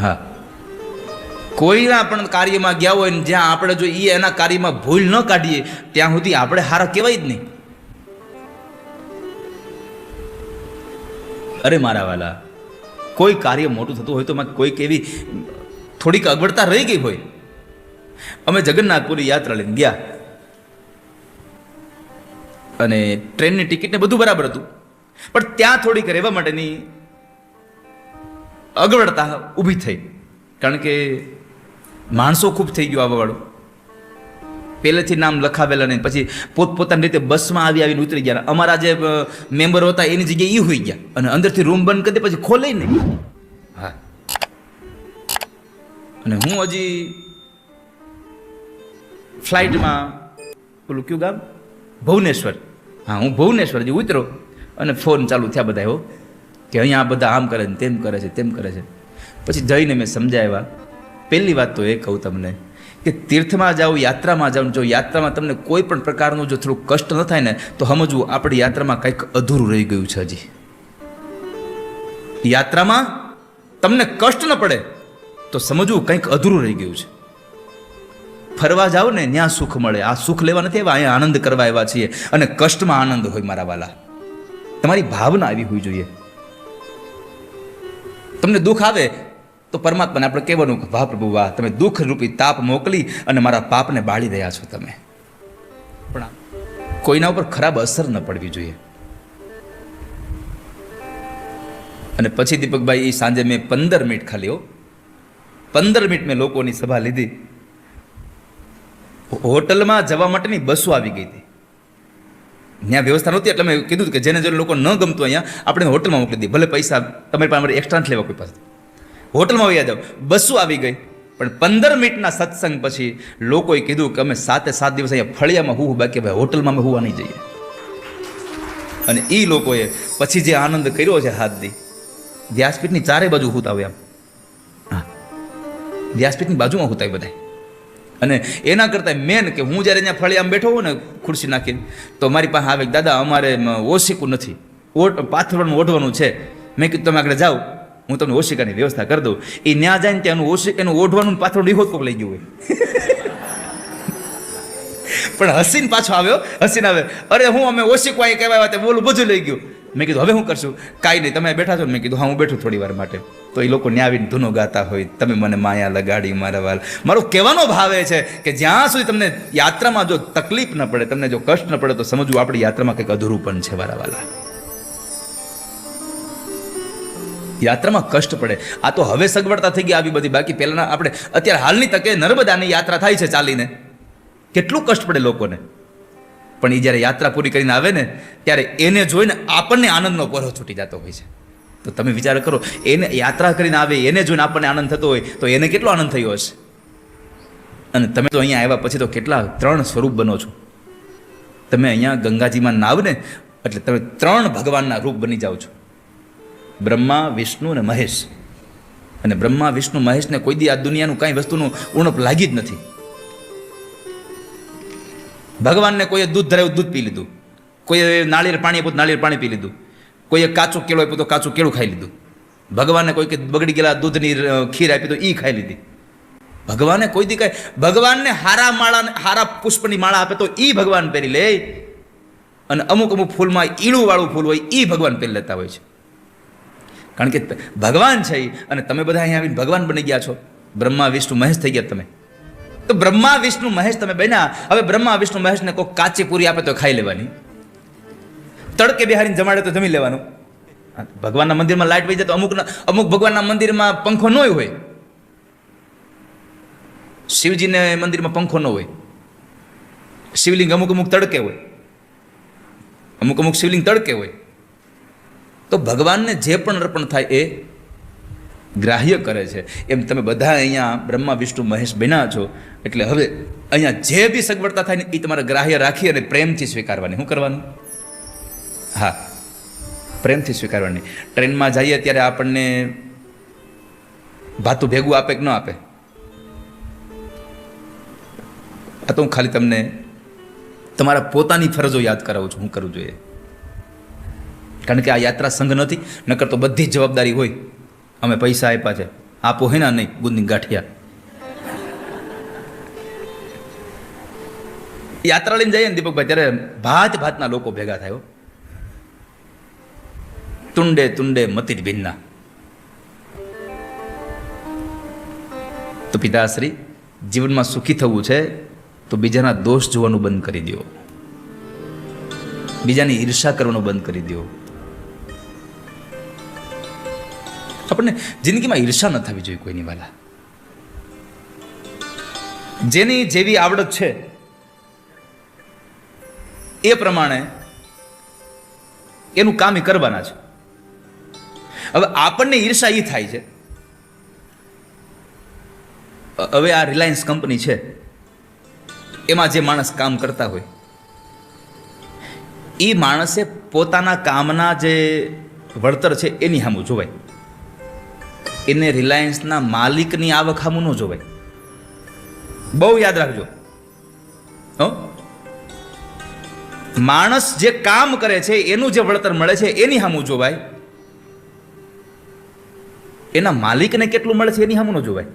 હા, કોઈના પણ કાર્યમાં ગયા હોય ને જ્યાં આપણે જો એના કાર્યમાં ભૂલ ન કાઢીએ ત્યાં સુધી આપણે હારા કહેવાય જ નહીં. અરે મારા વાલા, કોઈ કાર્ય મોટું થતું હોય તો કોઈક એવી થોડીક અગવડતા રહી ગઈ હોય. અમે જગન્નાથપુરી યાત્રા લઈને ગયા અને ટ્રેનની ટિકિટ ને બધું બરાબર હતું, પણ ત્યાં થોડીક રહેવા માટેની અગવડતા ઊભી થઈ. કારણ કે માણસો ખૂબ થઈ ગયો આવવાવાળું. પહેલેથી નામ લખાવેલા નહીં, પછી પોતપોતાની રીતે બસમાં આવીને ઉતરી ગયા. અમારા જે મેમ્બરો હતા એની જગ્યાએ એ હોઈ ગયા અને અંદરથી રૂમ બંધ કરી દે પછી ખોલે નહીં. હા, અને હું હજી ફ્લાઇટમાં પેલું કયું ગામ ભુવનેશ્વર, હા હું ભુવનેશ્વર હજી ઉતરો અને ફોન ચાલુ થયા બધા એવો કે અહીંયા બધા આમ કરે ને તેમ કરે છે તેમ કરે છે. પછી જઈને મેં સમજાવ્યા. પહેલી વાત તો એ કહું તમને કે તીર્થમાં જાઓ, યાત્રામાં જાઓ, જો યાત્રામાં તમને કોઈ પણ પ્રકારનું જો થોડું કષ્ટ ન થાય ને તો સમજવું આપણી યાત્રામાં કંઈક અધૂરું રહી ગયું છે. હજી યાત્રામાં તમને કષ્ટ ન પડે તો સમજવું કંઈક અધૂરું રહી ગયું છે. ફરવા જાઓ ને ત્યાં સુખ મળે. આ સુખ લેવા નથી આવ્યા, અહીંયા આનંદ કરવા આવ્યા છીએ. અને કષ્ટમાં આનંદ હોય મારા વાલા. તમારી ભાવના આવી હોવી જોઈએ. તમને દુઃખ આવે તો પરમાત્માને આપણે કહેવાનું કે વાહ પ્રભુ વાહ, તમે દુઃખ રૂપી તાપ મોકલી અને મારા પાપને બાળી રહ્યા છો તમે. પણ કોઈના ઉપર ખરાબ અસર ન પડવી જોઈએ. અને પછી દીપકભાઈ એ સાંજે મેં 15 મિનિટ ખાલી 15 મિનિટ મેં લોકોની સભા લીધી. હોટલમાં જવા માટેની બસો આવી ગઈ હતી. ત્યાં વ્યવસ્થા નહોતી એટલે મેં કીધું કે જેને જેને લોકો ન ગમતું અહીંયા આપણે હોટલમાં મોકલી દઈએ, ભલે પૈસા તમારી પાસે અમારે એક્સ્ટ્રા લેવા કોઈ પાસે, હોટલમાં વયા જાઓ. બસો આવી ગઈ. પણ 15 મિનિટના સત્સંગ પછી લોકોએ કીધું કે અમે 7 દિવસ અહીંયા ફળિયામાં હું બાકી ભાઈ હોટલમાં અમે હોવા નહીં જઈએ. અને એ લોકોએ પછી જે આનંદ કર્યો છે હાથ દી, વ્યાસપીઠની ચારે બાજુ હુતા હોય. આમ હા, વ્યાસપીઠની બાજુમાં હુતા હોય બધા. અને એના કરતાં મેન કે હું જ્યારે અહીંયા ફળિયામાં બેઠો હોઉં ને ખુરશી નાખીને તો મારી પાસે આવે દાદા અમારે ઓશિકું નથી, પાથરવાનું ઓઢવાનું છે. મેં કીધું તમે આગળ જાઓ, હું તમને ઓશિકાની વ્યવસ્થા કરી દઉં. એ ન્યા જાય ને ત્યાં એનું ઓઢવાનું પાથરનું ડીહોત કોક લઈ ગયું હોય. પણ હસીને પાછો આવ્યો, હસીને આવે, અરે હું અમે ઓશિકું અહીં કહેવાય તે બોલું બધું લઈ ગયું. મેં કીધું હવે શું કરશું? કાંઈ નહીં, તમે બેઠા છો ને? મેં કીધું હા હું બેઠું થોડી વાર માટે. તો એ લોકો ન્યા આવીને ધૂનો ગાતા હોય, તમે મને માયા લગાડી મારા વાલ. મારો કહેવાનો ભાવ એ છે કે જ્યાં સુધી તમને યાત્રામાં જો તકલીફ ન પડે, તમને જો કષ્ટ ન પડે તો સમજવું આપણી યાત્રામાં કંઈક અધૂરું પણ છે મારા વાલા. યાત્રામાં કષ્ટ પડે. આ તો હવે સગવડતા થઈ ગઈ આવી બધી. બાકી પહેલાના આપણે અત્યારે હાલની તકે નર્મદાની યાત્રા થાય છે ચાલીને, કેટલું કષ્ટ પડે લોકોને. પણ એ જ્યારે યાત્રા પૂરી કરીને આવે ને ત્યારે એને જોઈને આપણને આનંદનો પરો છૂટી જતો હોય છે. તો તમે વિચાર કરો, એને યાત્રા કરીને આવે એને જોઈને આપણને આનંદ થતો હોય તો એને કેટલો આનંદ થયો હશે. અને તમે તો અહીંયા આવ્યા પછી તો કેટલા 3 સ્વરૂપ બનો છો. તમે અહીંયા ગંગાજીમાં નાવ ને એટલે તમે 3 ભગવાનના રૂપ બની જાઓ છો. બ્રહ્મા, વિષ્ણુ અને મહેશ. અને બ્રહ્મા, વિષ્ણુ, મહેશને કોઈ દી આ દુનિયાનું કાંઈ વસ્તુનું ઉણપ લાગી જ નથી. ભગવાનને કોઈએ દૂધ ધરાવ્યું દૂધ પી લીધું, કોઈએ નાળિયેર પાણી આપ્યું નાળિયેર પાણી પી લીધું, કોઈએ કાચું કેળું આપ્યું તો કાચું કેળું ખાઈ લીધું. ભગવાનને કોઈ કે બગડી ગયેલા દૂધની ખીર આપી તો એ ખાઈ લીધી. ભગવાને કોઈ દી કાંઈ, ભગવાનને હારા પુષ્પની માળા આપે તો એ ભગવાન પહેરી લે. અને અમુક ફૂલમાં ઈળું વાળું ફૂલ હોય એ ભગવાન પહેરી લેતા હોય છે. કારણ કે ભગવાન છે અને તમે બધા અહીંયા આવીને ભગવાન બની ગયા છો. બ્રહ્મા, વિષ્ણુ, મહેશ થઈ ગયા તમે. તો બ્રહ્મા, વિષ્ણુ, મહેશ તમે બન્યા. હવે બ્રહ્મા, વિષ્ણુ, મહેશને કોઈ કાચી પૂરી આપે તો ખાઈ લેવાની, તડકે બિહારીને જમાડે તો જમી લેવાનું. ભગવાનના મંદિરમાં લાઇટ વહી જાય તો અમુક ભગવાનના મંદિરમાં પંખો ન હોય. શિવજીને મંદિરમાં પંખો ન હોય. શિવલિંગ અમુક તડકે હોય, અમુક શિવલિંગ તડકે હોય. તો ભગવાનને જે પણ અર્પણ થાય એ ગ્રાહ્ય કરે છે, એમ તમે બધા અહીંયા બ્રહ્મા વિષ્ણુ મહેશ બન્યા છો, એટલે હવે અહીંયા જે બી સગવડતા થાય ને એ તમારે ગ્રાહ્ય રાખી અને પ્રેમથી સ્વીકારવાની. શું કરવાનું? હા, પ્રેમથી સ્વીકારવાની. ટ્રેનમાં જઈએ ત્યારે આપણને ભાતું ભેગું આપે કે ન આપે? આ તો હું ખાલી તમને તમારા પોતાની ફરજો યાદ કરાવું છું, શું કરવું જોઈએ. કારણ કે આ યાત્રા સંઘ નથી, નકર તો બધી જ જવાબદારી હોય. અમે પૈસા આપ્યા છે, આપો હે ના નહીં, ગુંદની ગાંઠિયા. યાત્રા લઈને જઈએ ને દીપકભાઈ, ત્યારે ભાત ભાતના લોકો ભેગા થાય. તુંડે તુંડે મતિર ભિન્ના. તો પિતાશ્રી, જીવનમાં સુખી થવું છે તો બીજાના દોષ જોવાનું બંધ કરી દો, બીજાની ઈર્ષા કરવાનું બંધ કરી દો. આપણને જિંદગીમાં ઈર્ષા ન થવી જોઈએ કોઈની વાલા. જેની જેવી આવડત છે એ પ્રમાણે એનું કામ એ કરવાના છે. હવે આપણને ઈર્ષા એ થાય છે, હવે આ રિલાયન્સ કંપની છે એમાં જે માણસ કામ કરતા હોય એ માણસે પોતાના કામના જે વળતર છે એની સામું જોવાય, એને રિલાયન્સના માલિકની આવક સામું ન જોવાય. બહુ યાદ રાખજો. માણસ જે કામ કરે છે એનું જે વળતર મળે છે એની સામું જોવાય, એના માલિકને કેટલું મળે છે એની સામું ન જોવાય.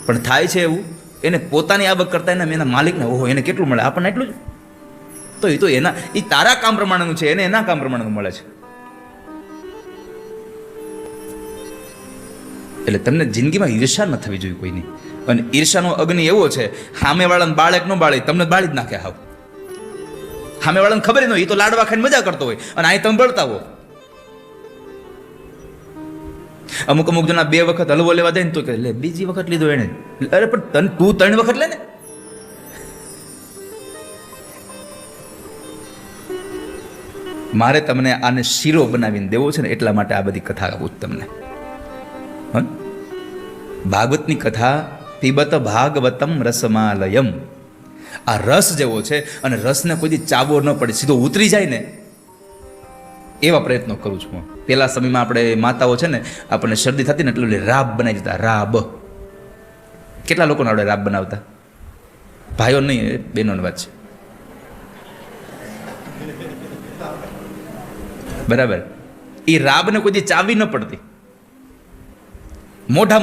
પણ થાય છે એવું, એને પોતાની આવક કરતા એના માલિકને ઓહો એને કેટલું મળે, આપણને એટલું જ. તો એના એ તારા કામ પ્રમાણેનું છે, એને એના કામ પ્રમાણેનું મળે છે. એટલે તમને જિંદગીમાં ઈર્ષા ન થવી જોઈએ કોઈની. અને ઈર્ષાનો અગ્નિ એવો છે, સામેવાળાને બાળક ન બાળે તમને બાળી જ નાખે. હાવ સામેવાળાને ખબર ન હોય, એ તો લાડવા ખાઈને મજા કરતો હોય અને અહીં તમે બળતા હો. અમુક જણા 2 વખત હલવો લેવા જાય ને તો કે લે બીજી વખત લીધો એને. અરે પણ તું 3 વખત લે ને. મારે તમને આને શીરો બનાવીને દેવો છે ને એટલા માટે આ બધી કથા આપું તમને. ભાગવતની કથા પીબત ભાગવતમ રસમાલયમ. આ રસ જેવો છે અને રસને કોઈ દી ચાવો ન પડે, સીધો ઉતરી જાય ને એવા પ્રયત્નો કરું છું. પેલા સમયમાં આપણે માતાઓ છે ને, આપણને શરદી થતી ને એટલે રાબ બનાવી દેતા. રાબ કેટલા લોકોને આપણે રાબ બનાવતા? ભાઈઓ નહીં, બહેનોની વાત છે. બરાબર. એ રાબને કોઈ દી ચાવી ન પડતી. મોઢા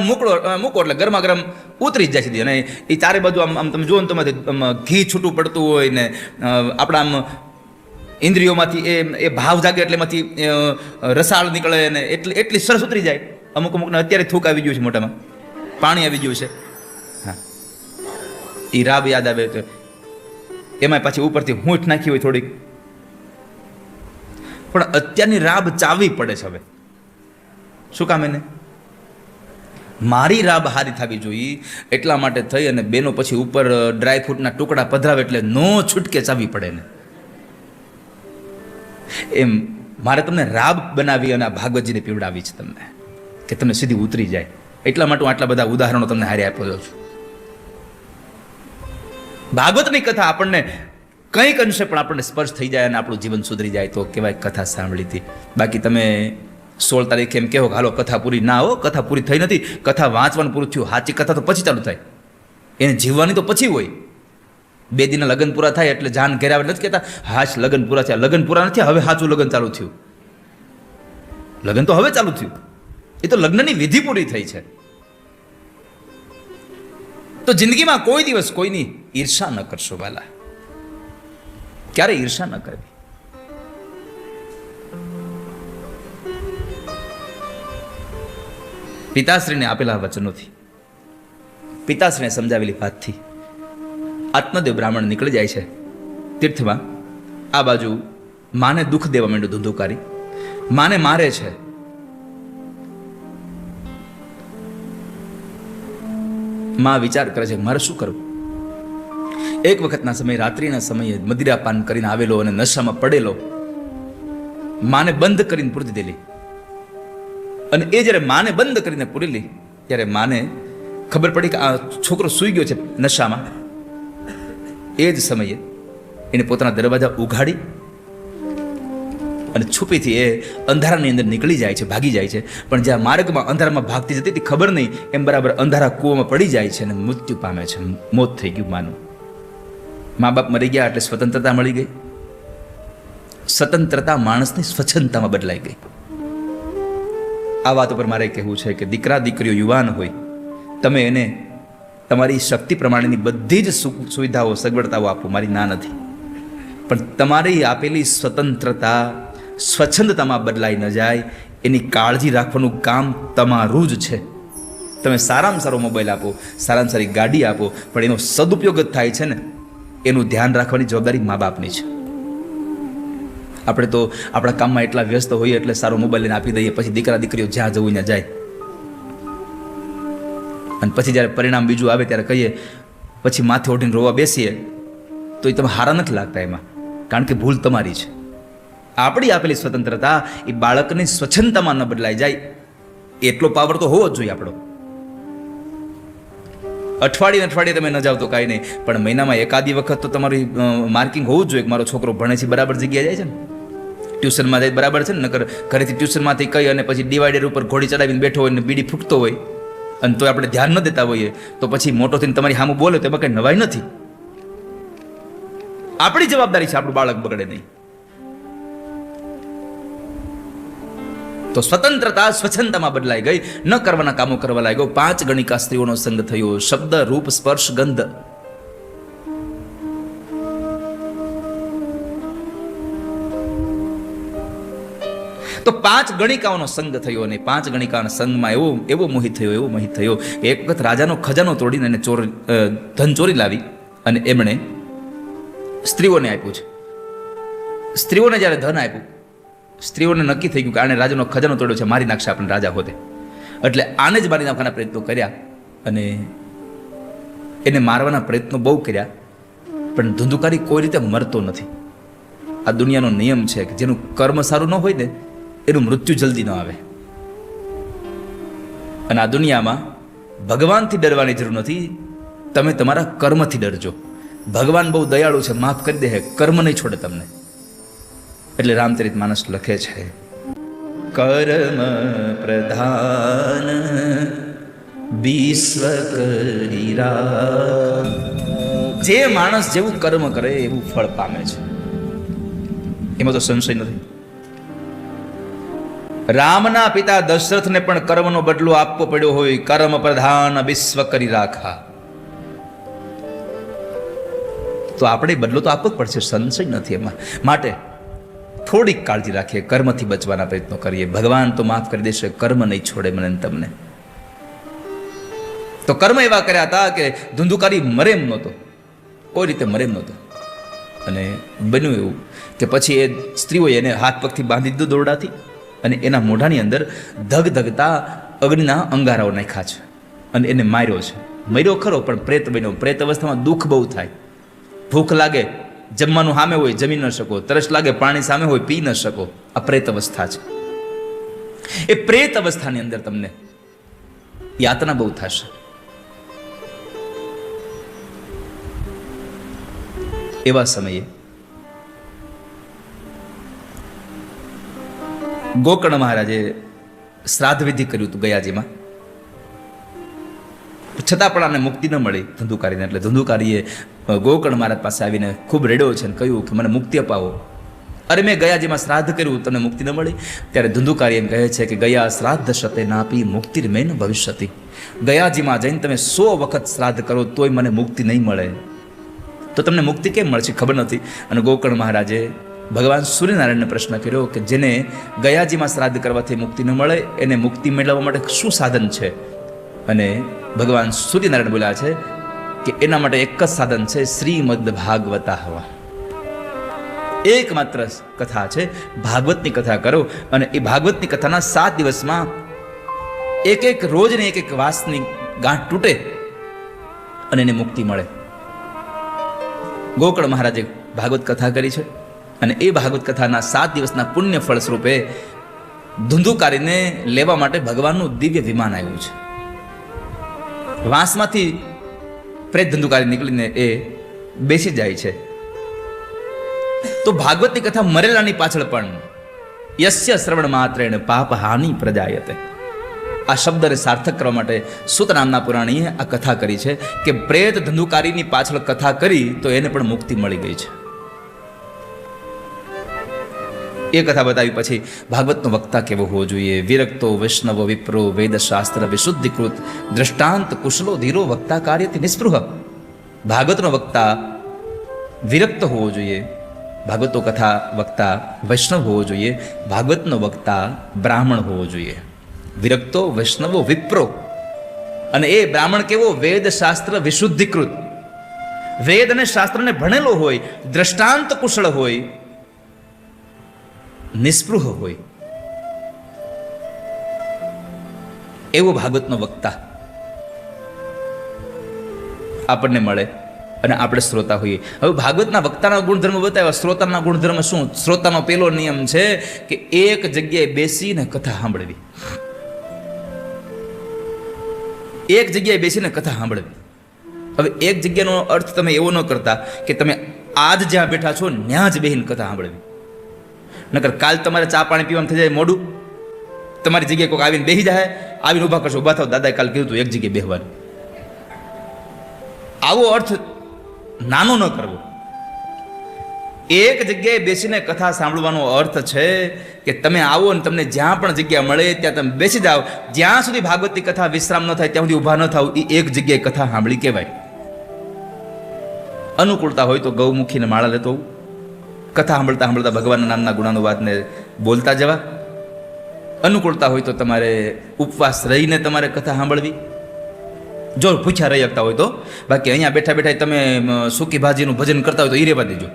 મૂકો એટલે ગરમા ગરમ ઉતરી જ જાય સીધી. અને એ ચારે બાજુ આમ તમે જુઓ ને તમારે ઘી છૂટું પડતું હોય ને આપણા આમ ઇન્દ્રિયોમાંથી એ ભાવ જાગે એટલે એમાંથી રસાળ નીકળે ને એટલી સરસ ઉતરી જાય. અમુકને અત્યારે થૂક આવી ગયું છે, મોઢામાં પાણી આવી ગયું છે. હા, એ રાબ યાદ આવે તો એમાં પાછી ઉપરથી હૂંઠ નાખી હોય થોડીક. પણ અત્યારની રાબ ચાવી પડે છે હવે. શું કામ? એને મારી રાબ હારી થવી જોઈએ એટલા માટે થઈ અને બેનો પછી ઉપર ડ્રાયફ્રૂટના ટુકડા પધરાવે એટલે નો છૂટકે ચાવી પડે ને. એમ મારે તમને રાબ બનાવી અને આ ભાગવતજીને પીવડાવી છે તમને, કે તમને સીધી ઉતરી જાય. એટલા માટે હું આટલા બધા ઉદાહરણો તમને હારે આપી છું. ભાગવતની કથા આપણને કંઈક અંશે પણ આપણને સ્પર્શ થઈ જાય અને આપણું જીવન સુધરી જાય તો કહેવાય કથા સાંભળી હતી. બાકી તમે 16 તારીખે એમ કહો હાલો કથા પૂરી, ના હો, કથા પૂરી થઈ નથી. કથા વાંચવાનું પૂરું થયું. સાચી કથા તો પછી ચાલુ થાય, એને જીવવાની તો પછી હોય. 2 દિનના લગ્ન પૂરા થાય એટલે જાન ઘેરાવે નથી કહેતા હાશ લગ્ન પૂરા થયા. લગ્ન પૂરા નથી, હવે સાચું લગ્ન ચાલુ થયું. લગ્ન તો હવે ચાલુ થયું, એ તો લગ્નની વિધિ પૂરી થઈ છે. તો જિંદગીમાં કોઈ દિવસ કોઈની ઈર્ષા ન કરશો વાલા, ક્યારે ઈર્ષા ન કરવી. પિતાશ્રીને આપેલા વચનોથી, પિતાશ્રીને સમજાવેલી વાતથી આત્મદેવ બ્રાહ્મણ નીકળી જાય છે તીર્થમાં. આ બાજુ માને દુઃખ દેવા માંડ્યું ધુંધુકારી, માને મારે છે. માં વિચાર કરે છે મારે શું કરવું. એક વખતના સમયે રાત્રિના સમયે મદિરાપાન કરીને આવેલો અને નશામાં પડેલો માને બંધ કરીને પૂરી દીધેલી. અને એ જ્યારે માને બંધ કરીને પૂરેલી, ત્યારે માને ખબર પડી કે આ છોકરો સૂઈ ગયો છે નશામાં. એ જ સમયે એને પોતાના દરવાજા ઉઘાડી અને છુપીથી એ અંધારાની અંદર નીકળી જાય છે, ભાગી જાય છે. પણ જ્યાં માર્ગમાં અંધારામાં ભાગતી જતી હતી ખબર નહીં, એમ બરાબર અંધારા કૂવામાં પડી જાય છે અને મૃત્યુ પામે છે. મોત થઈ ગયું માનું. મા બાપ મરી ગયા એટલે સ્વતંત્રતા મળી ગઈ. સ્વતંત્રતા માણસની સ્વચ્છંદતામાં બદલાઈ ગઈ. આ વાત ઉપર મારે કહેવું છે કે દીકરા દીકરીઓ યુવાન હોય, તમે એને તમારી શક્તિ પ્રમાણેની બધી જ સુવિધાઓ સગવડતાઓ આપો, મારી ના નથી. પણ તમારી આપેલી સ્વતંત્રતા સ્વચ્છંદતામાં બદલાઈ ન જાય એની કાળજી રાખવાનું કામ તમારું જ છે. તમે સારામાં સારો મોબાઈલ આપો, સારામાં સારી ગાડી આપો, પણ એનો સદુપયોગ જ થાય છે ને, એનું ધ્યાન રાખવાની જવાબદારી મા બાપની છે. આપણે તો આપણા કામમાં એટલા વ્યસ્ત હોઈએ એટલે સારો મોબાઈલ લઈને આપી દઈએ, પછી દીકરા દીકરીઓ જ્યાં જવું ત્યાં જાય. અને પછી જ્યારે પરિણામ બીજું આવે ત્યારે કહીએ, પછી માથે ઓઢીને રોવા બેસીએ તો એ તમે હારા નથી લાગતા એમાં, કારણ કે ભૂલ તમારી છે. આપણી આપેલી સ્વતંત્રતા એ બાળકની સ્વચ્છંદતામાં ન બદલાઈ જાય એટલો પાવર તો હોવો જ જોઈએ આપણો. અઠવાડિયે તમે ન જાવ તો કાંઈ નહીં, પણ મહિનામાં એકાદી વખત તો તમારી માર્કિંગ હોવું જ જોઈએ કે મારો છોકરો ભણે છે, બરાબર જગ્યાએ જાય છે ને, ટ્યુશનમાં જાય બરાબર છે ને. નકર ઘરેથી ટ્યુશનમાંથી કહી અને પછી ડિવાઈડર ઉપર ઘોડી ચડાવીને બેઠો હોય ને બીડી ફૂટતો હોય અને તો આપણે ધ્યાન ન દેતા હોઈએ, તો પછી મોટો થઈને તમારી સામું બોલે તો એમાં કંઈ નવાઈ નથી. આપણી જવાબદારી છે આપણું બાળક બગડે નહીં. તો સ્વતંત્રતા સ્વચ્છંદતામાં બદલાઈ ગઈ, ન કરવાના કામો કરવા લાગ્યો. 5 ગણિકા સ્ત્રીઓનો સંગ થયો, શબ્દ રૂપ સ્પર્શ ગંધ. તો 5 ગણિકાઓનો સંગ થયો અને 5 ગણિકાના સંગમાં એવો મોહિત થયો કે એક વખત રાજાનો ખજાનો તોડીને એને ધન ચોરી લાવી અને એમણે સ્ત્રીઓને આપ્યું છે. સ્ત્રીઓને જ્યારે ધન આપ્યું, સ્ત્રીઓને નક્કી થઈ ગયું કે આને રાજાનો ખજાનો તોડ્યો છે, મારી નાખશે આપણે રાજા હોતે. એટલે આને જ મારી નાખવાના પ્રયત્નો કર્યા અને એને મારવાના પ્રયત્નો બહુ કર્યા, પણ ધુંધુકારી કોઈ રીતે મરતો નથી. આ દુનિયાનો નિયમ છે કે જેનું કર્મ સારું ન હોય ને એનું મૃત્યુ જલ્દી ન આવે. અને આ દુનિયામાં ભગવાનથી ડરવાની જરૂર નથી, તમે તમારા કર્મથી ડરજો. ભગવાન બહુ દયાળુ છે, માફ કરી દે, કર્મ નહીં છોડે તમને. એટલે રામચરિતમાનસ લખે છે, કર્મ પ્રધાન વિશ્વ કરી રાખ. જે માણસ જેવું કર્મ કરે એવું ફળ પામે છે, એમાં તો સંશય નથી. રામના પિતા દશરથને પણ કર્મનો બદલો આપવો પડ્યો હોય, કર્મ પ્રધાન વિશ્વ કરી રાખા. તો આપણે બદલો તો આપવો જ પડશે, સંશય નથી એમાં. માટે થોડીક કાળજી રાખીએ, કર્મથી બચવાના પ્રયત્નો કરીએ. ભગવાન તો માફ કરી દેશે, કર્મ નહીં છોડે મને તમને. તો કર્મ એવા કર્યા હતા કે ધુંધુકારી મરે એમ નહોતો, કોઈ રીતે મરે એમ નહોતો. અને બન્યું એવું કે પછી એ સ્ત્રીઓએ એને હાથ પગથી બાંધી દીધું દોરડાથી અને એના મોઢાની અંદર ધગધગતા અગ્નિના અંગારાઓ નાખ્યા છે અને એને માર્યો છે. મર્યો ખરો પણ પ્રેત બન્યો. પ્રેત અવસ્થામાં દુઃખ બહુ થાય. ભૂખ લાગે, જમવાનું સામે હોય જમી ન શકો, તરસ લાગે પાણી સામે હોય પી ન શકો. આ પ્રેત અવસ્થા છે. એ પ્રેત અવસ્થાની અંદર તમને યાતના બહુ થશે. એવા સમયે ગોકર્ણ મહારાજે શ્રાદ્ધ વિધિ કર્યું હતું ગયાજીમાં, છતાં પણ આને મુક્તિ ન મળી ધુંધુકારીને. એટલે ધુંધુકારીએ ગોકર્ણ મહારાજ પાસે આવીને ખૂબ રેડ્યો છે અને કહ્યું કે મને મુક્તિ અપાવો. અરે મેં ગયાજીમાં શ્રાદ્ધ કર્યું, તમને મુક્તિ ન મળી. ત્યારે ધુંધુકારી એમ કહે છે કે ગયા શ્રાદ્ધ શતે નાપી મુક્તિર્મેન ભવિષ્યતિ. ગયાજીમાં જઈને તમે 100 વખત શ્રાદ્ધ કરો તોય મને મુક્તિ નહીં મળે, તો તમને મુક્તિ કેમ મળશે ખબર નથી. અને ગોકર્ણ મહારાજે ભગવાન સૂર્યનારાયણને પ્રશ્ન કર્યો કે જેને ગયાજીમાં શ્રાદ્ધ કરવાથી મુક્તિ ન મળે એને મુક્તિ મેળવવા માટે શું સાધન છે? અને ભગવાન સૂર્યનારાયણ બોલ્યા છે કે એના માટે એક જ સાધન છે, શ્રીમદ ભાગવતા હવા. એકમાત્ર કથા છે, ભાગવતની કથા કરો. અને એ ભાગવતની કથાના 7 દિવસમાં એક રોજને એક વાસની ગાંઠ તૂટે અને એને મુક્તિ મળે. ગોકર્ણ મહારાજે ભાગવત કથા કરી છે અને એ ભાગવત કથાના 7 દિવસના પુણ્ય ફળ સ્વરૂપે ધુંધુકારીને લેવા માટે ભગવાનનું દિવ્ય વિમાન આવ્યું છે. વાંસમાંથી પ્રેત ધુંધુકારી નીકળીને એ બેસી જાય છે. તો ભાગવતની કથા મરેલાની પાછળ પણ યસ્ય શ્રવણ માત્રેણ પાપ હાનિ પ્રજાયતે, આ શબ્દને સાર્થક કરવા માટે સૂત નામના પુરાણીએ આ કથા કરી છે કે પ્રેત ધંધુકારીની પાછળ કથા કરી તો એને પણ મુક્તિ મળી ગઈ છે. એ કથા બતાવી પછી ભાગવતનો વક્તા કેવો હોવો જોઈએ? વિરક્તો વૈષ્ણવ વિપ્રો વેદશાસ્ત્ર વિશુદ્ધિકૃત દ્રષ્ટાંત કુશલો ધીરો વક્તા કાર્યથી નિસ્પૃહ. ભાગવતનો વક્તા વિરક્ત હોવો જોઈએ, ભાગવતો કથા વક્તા વૈષ્ણવ હોવો જોઈએ, ભાગવતનો વક્તા બ્રાહ્મણ હોવો જોઈએ. વિરક્તો વૈષ્ણવો વિપ્રો, અને એ બ્રાહ્મણ કેવો? વેદ શાસ્ત્ર વિશુદ્ધિકૃત, વેદ અને શાસ્ત્રને ભણેલો હોય, દ્રષ્ટાંત કુશળ હોય, નિસ્પૃહ હોય, એવો ભાગવતનો વક્તા આપણને મળે અને આપણે શ્રોતા હોઈએ. હવે ભાગવતના વક્તાના ગુણધર્મ બતાવ્યા. શ્રોતાના ગુણધર્મ શું? શ્રોતાનો પેલો નિયમ છે કે એક જગ્યાએ બેસીને કથા સાંભળવી. એક જગ્યાએ બેસીને કથા સાંભળવી. હવે એક જગ્યાનો અર્થ તમે એવો ન કરતા કે તમે આજ જ્યાં બેઠા છો ત્યાં જ બેસીને કથા સાંભળવી. નકર કાલ તમારે ચા પાણી પીવાનું થઈ જાય મોડું, તમારી જગ્યાએ કોઈક આવીને બેસી જાય, આવીને ઊભા કરશો, ઊભા થાવ, દાદાએ કાલ કીધું હતું એક જગ્યાએ બેસવાનું. આવો અર્થ નાનો ન કરવો. એક જગ્યાએ બેસીને કથા સાંભળવાનો અર્થ છે કે તમે આવો ને તમને જ્યાં પણ જગ્યા મળે ત્યાં તમે બેસી જાઓ. જ્યાં સુધી ભાગવતની કથા વિશ્રામ ન થાય ત્યાં સુધી ઊભા ન થાવ, એ એક જગ્યાએ કથા સાંભળી કહેવાય. અનુકૂળતા હોય તો ગૌમુખીને માળા લેતો કથા સાંભળતા સાંભળતા ભગવાનના નામના ગુણાનુવાદને બોલતા જવા. અનુકૂળતા હોય તો તમારે ઉપવાસ રહીને તમારે કથા સાંભળવી, જો પૂછ્યા રહી શકતા હોય તો. બાકી અહીંયા બેઠા બેઠા તમે સૂકી ભાજીનું ભજન કરતા હોય તો એ રહેવા દેજો.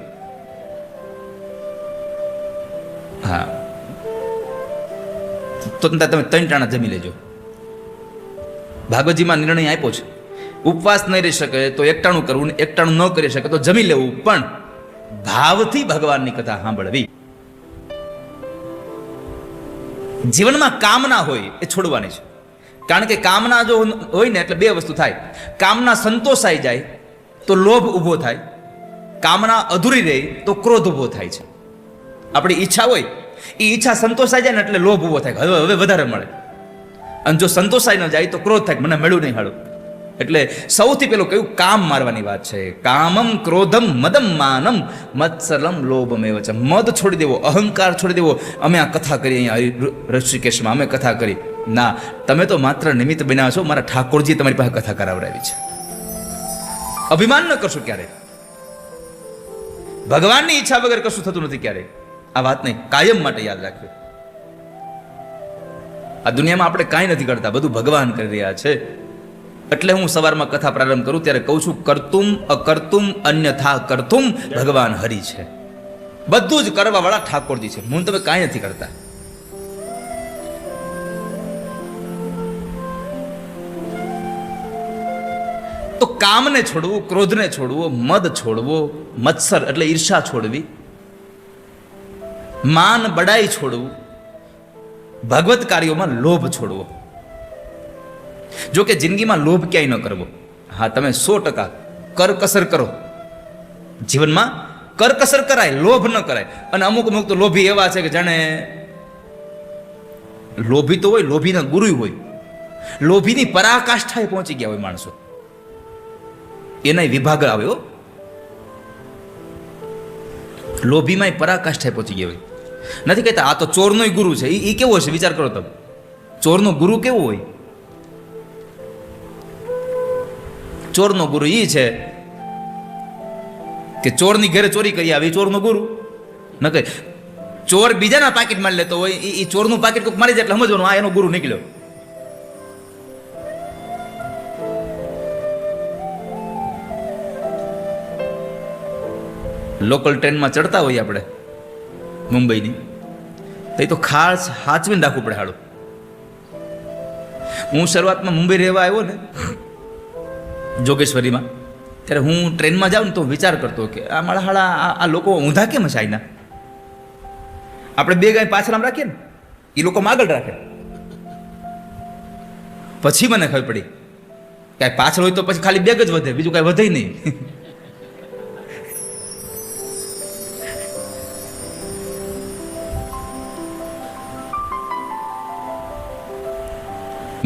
હા, તો તમે 3 ટાણા જમી લેજો. ભાગવતજીમાં નિર્ણય આપ્યો છે, ઉપવાસ નહીં રહી શકે તો એકટાણું કરવું, ને એકટાણું ન કરી શકે તો જમી લેવું, પણ ભાવથી ભગવાનની કથા સાંભળવી. જીવનમાં કામના હોય એ છોડવાની છે. કારણ કે કામના જો હોય ને એટલે 2 વસ્તુ થાય. કામના સંતોષાઈ જાય તો લોભ ઊભો થાય, કામના અધૂરી રહે તો ક્રોધ ઊભો થાય છે. આપણી ઈચ્છા હોય, એ ઈચ્છા સંતોષાઈ જાય ને એટલે લોભ ઊભો થાય, હવે વધારે મળે. અને જો સંતોષાઈ ન જાય તો ક્રોધ થાય, મને મળ્યું નહીં હાડું. એટલે સૌથી પેલું કયું? કામ મારવાની વાત છે. કામમ ક્રોધમ મદમ માનમ મત્સરમ લોભમેવ છે. મદ છોડી દેવો, અહંકાર છોડી દેવો. અમે આ કથા કરી અહીંયા ઋષિકેશમાં, અમે કથા કરી. ના, તમે તો માત્ર નિમિત્ત બન્યા છો. મારા ઠાકોરજી તમારી પાસે કથા કરાવડાવી છે. અભિમાન ન કરશો ક્યારે. ભગવાનની ઈચ્છા વગર કશું થતું નથી ક્યારે. આ વાતને કાયમ માટે યાદ રાખવી. આ દુનિયામાં આપણે કાંઈ નથી કરતા, બધું ભગવાન કરી રહ્યા છે. એટલે હું સવારમાં કથા પ્રારંભ કરું ત્યારે કહું છું, કરતુમ અકર્તુમ અન્યથા કરતુમ ભગવાન હરિ છે. બધું જ કરવા વાળા ઠાકોરજી છે. હું તમે કાંઈ નથી કરતા. તો કામને છોડવું, ક્રોધને છોડવો, મદ છોડવો, મત્સર એટલે ઈર્ષા છોડવી, માન બડાઈ છોડવું, ભગવત કાર્યોમાં લોભ છોડવો. જો કે જિંદગીમાં લોભ ક્યાંય ન કરવો. હા, તમે 100% કરકસર કરો. જીવનમાં કરકસર કરાય, લોભ ન કરાય. અને અમુક તો લોભી એવા છે કે જાણે લોભી તો હોય, લોભીના ગુરુ હોય, લોભીની પરાકાષ્ઠાએ પહોંચી ગયા હોય માણસો. એના વિભાગ આવ્યો, લોભીમાં પરાકાષ્ઠાએ પહોંચી ગયા હોય. નથી કહેતા આ તો ચોરનો ગુરુ છે. એ કેવો છે વિચાર કરો તમે. ચોરનો ગુરુ કેવો હોય? ચોરનો ગુરુ એ છે કે ચોરની ઘરે ચોરી કરી આવે, ચોરનો ગુરુ ન કહે. ચોર બીજાના પાકીટમાં લેતો હોય, એ ચોરનું પાકીટ કોઈક મારી જાય એટલે સમજવાનું આ એનો ગુરુ નીકળ્યો. લોકલ ટ્રેનમાં ચડતા હોઈએ આપણે મુંબઈની, તો ખાસ સાચવીને રાખવું પડે હાડું. હું શરૂઆતમાં મુંબઈ રહેવા આવ્યો ને જોગેશ્વરીમાં, ત્યારે હું ટ્રેનમાં જાઉં ને તો વિચાર કરતો કે આ મારા હાડા આ લોકો ઊંધા કેમ છે આઈના. આપણે 2 ગાય પાછળ આમ રાખીએ ને એ લોકો આગળ રાખે. પછી મને ખબર પડી કે પાછળ હોય તો પછી ખાલી બેગ જ વધે, બીજું કાંઈ વધે નહીં.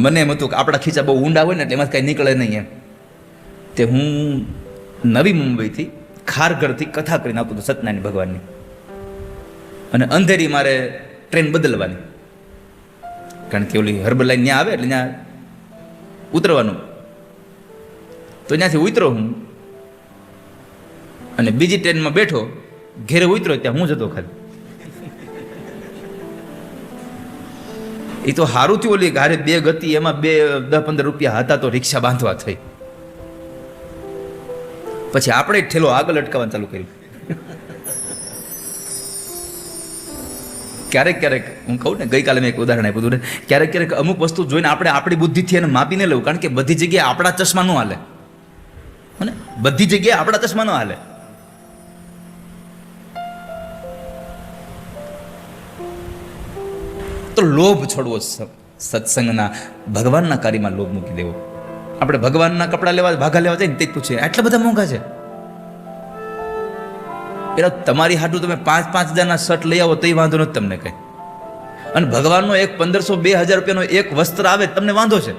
મને એમ હતું કે આપણા ખીચા બહુ ઊંડા હોય ને એટલે એમાં કાંઈ નીકળે નહીં એમ. તે હું નવી મુંબઈથી ખારઘરથી કથા કરીને આવતું હતું સત્યનારાયણ ભગવાનની, અને અંધેરી મારે ટ્રેન બદલવાની, કારણ કે ઓલી હર્બલ લાઈન ત્યાં આવે એટલે ત્યાં ઉતરવાનું. તો ત્યાંથી ઉતરો હું, અને બીજી ટ્રેનમાં બેઠો, ઘેરે ઉતરો ત્યાં હું જતો ખાલી. એ તો સારું થયું ઓલી ઘરે બેગ હતી એમાં 10-15 રૂપિયા હતા તો રિક્ષા બાંધવા થઈ. પછી આપણે ઠેલો આગળ અટકાવવાનું ચાલુ કર્યું. ક્યારેક ક્યારેક હું કહું ને, ગઈકાલે મેં એક ઉદાહરણ આપ્યું હતું, ક્યારેક ક્યારેક અમુક વસ્તુ જોઈને આપણે આપણી બુદ્ધિથી એને માપીને લેવું, કારણ કે બધી જગ્યાએ આપણા ચશ્મા ન હાલે, અને બધી જગ્યાએ આપણા ચશ્મા ન હાલે. તો લોભ છોડવો, સત્સંગના ભગવાનના કાર્યમાં લોભ મૂકી દેવો. આપણે ભગવાનના કપડાં લેવા ભાગા લેવા જાય ને તે જ પૂછીએ આટલા બધા મોંઘા છે. પેલા તમારી હાટું તમે 5,000-5,000 શર્ટ લઈ આવો તો વાંધો નથી તમને કઈ, અને ભગવાનનો એક 1,500-2,000 રૂપિયાનો એક વસ્ત્ર આવે તમને વાંધો છે.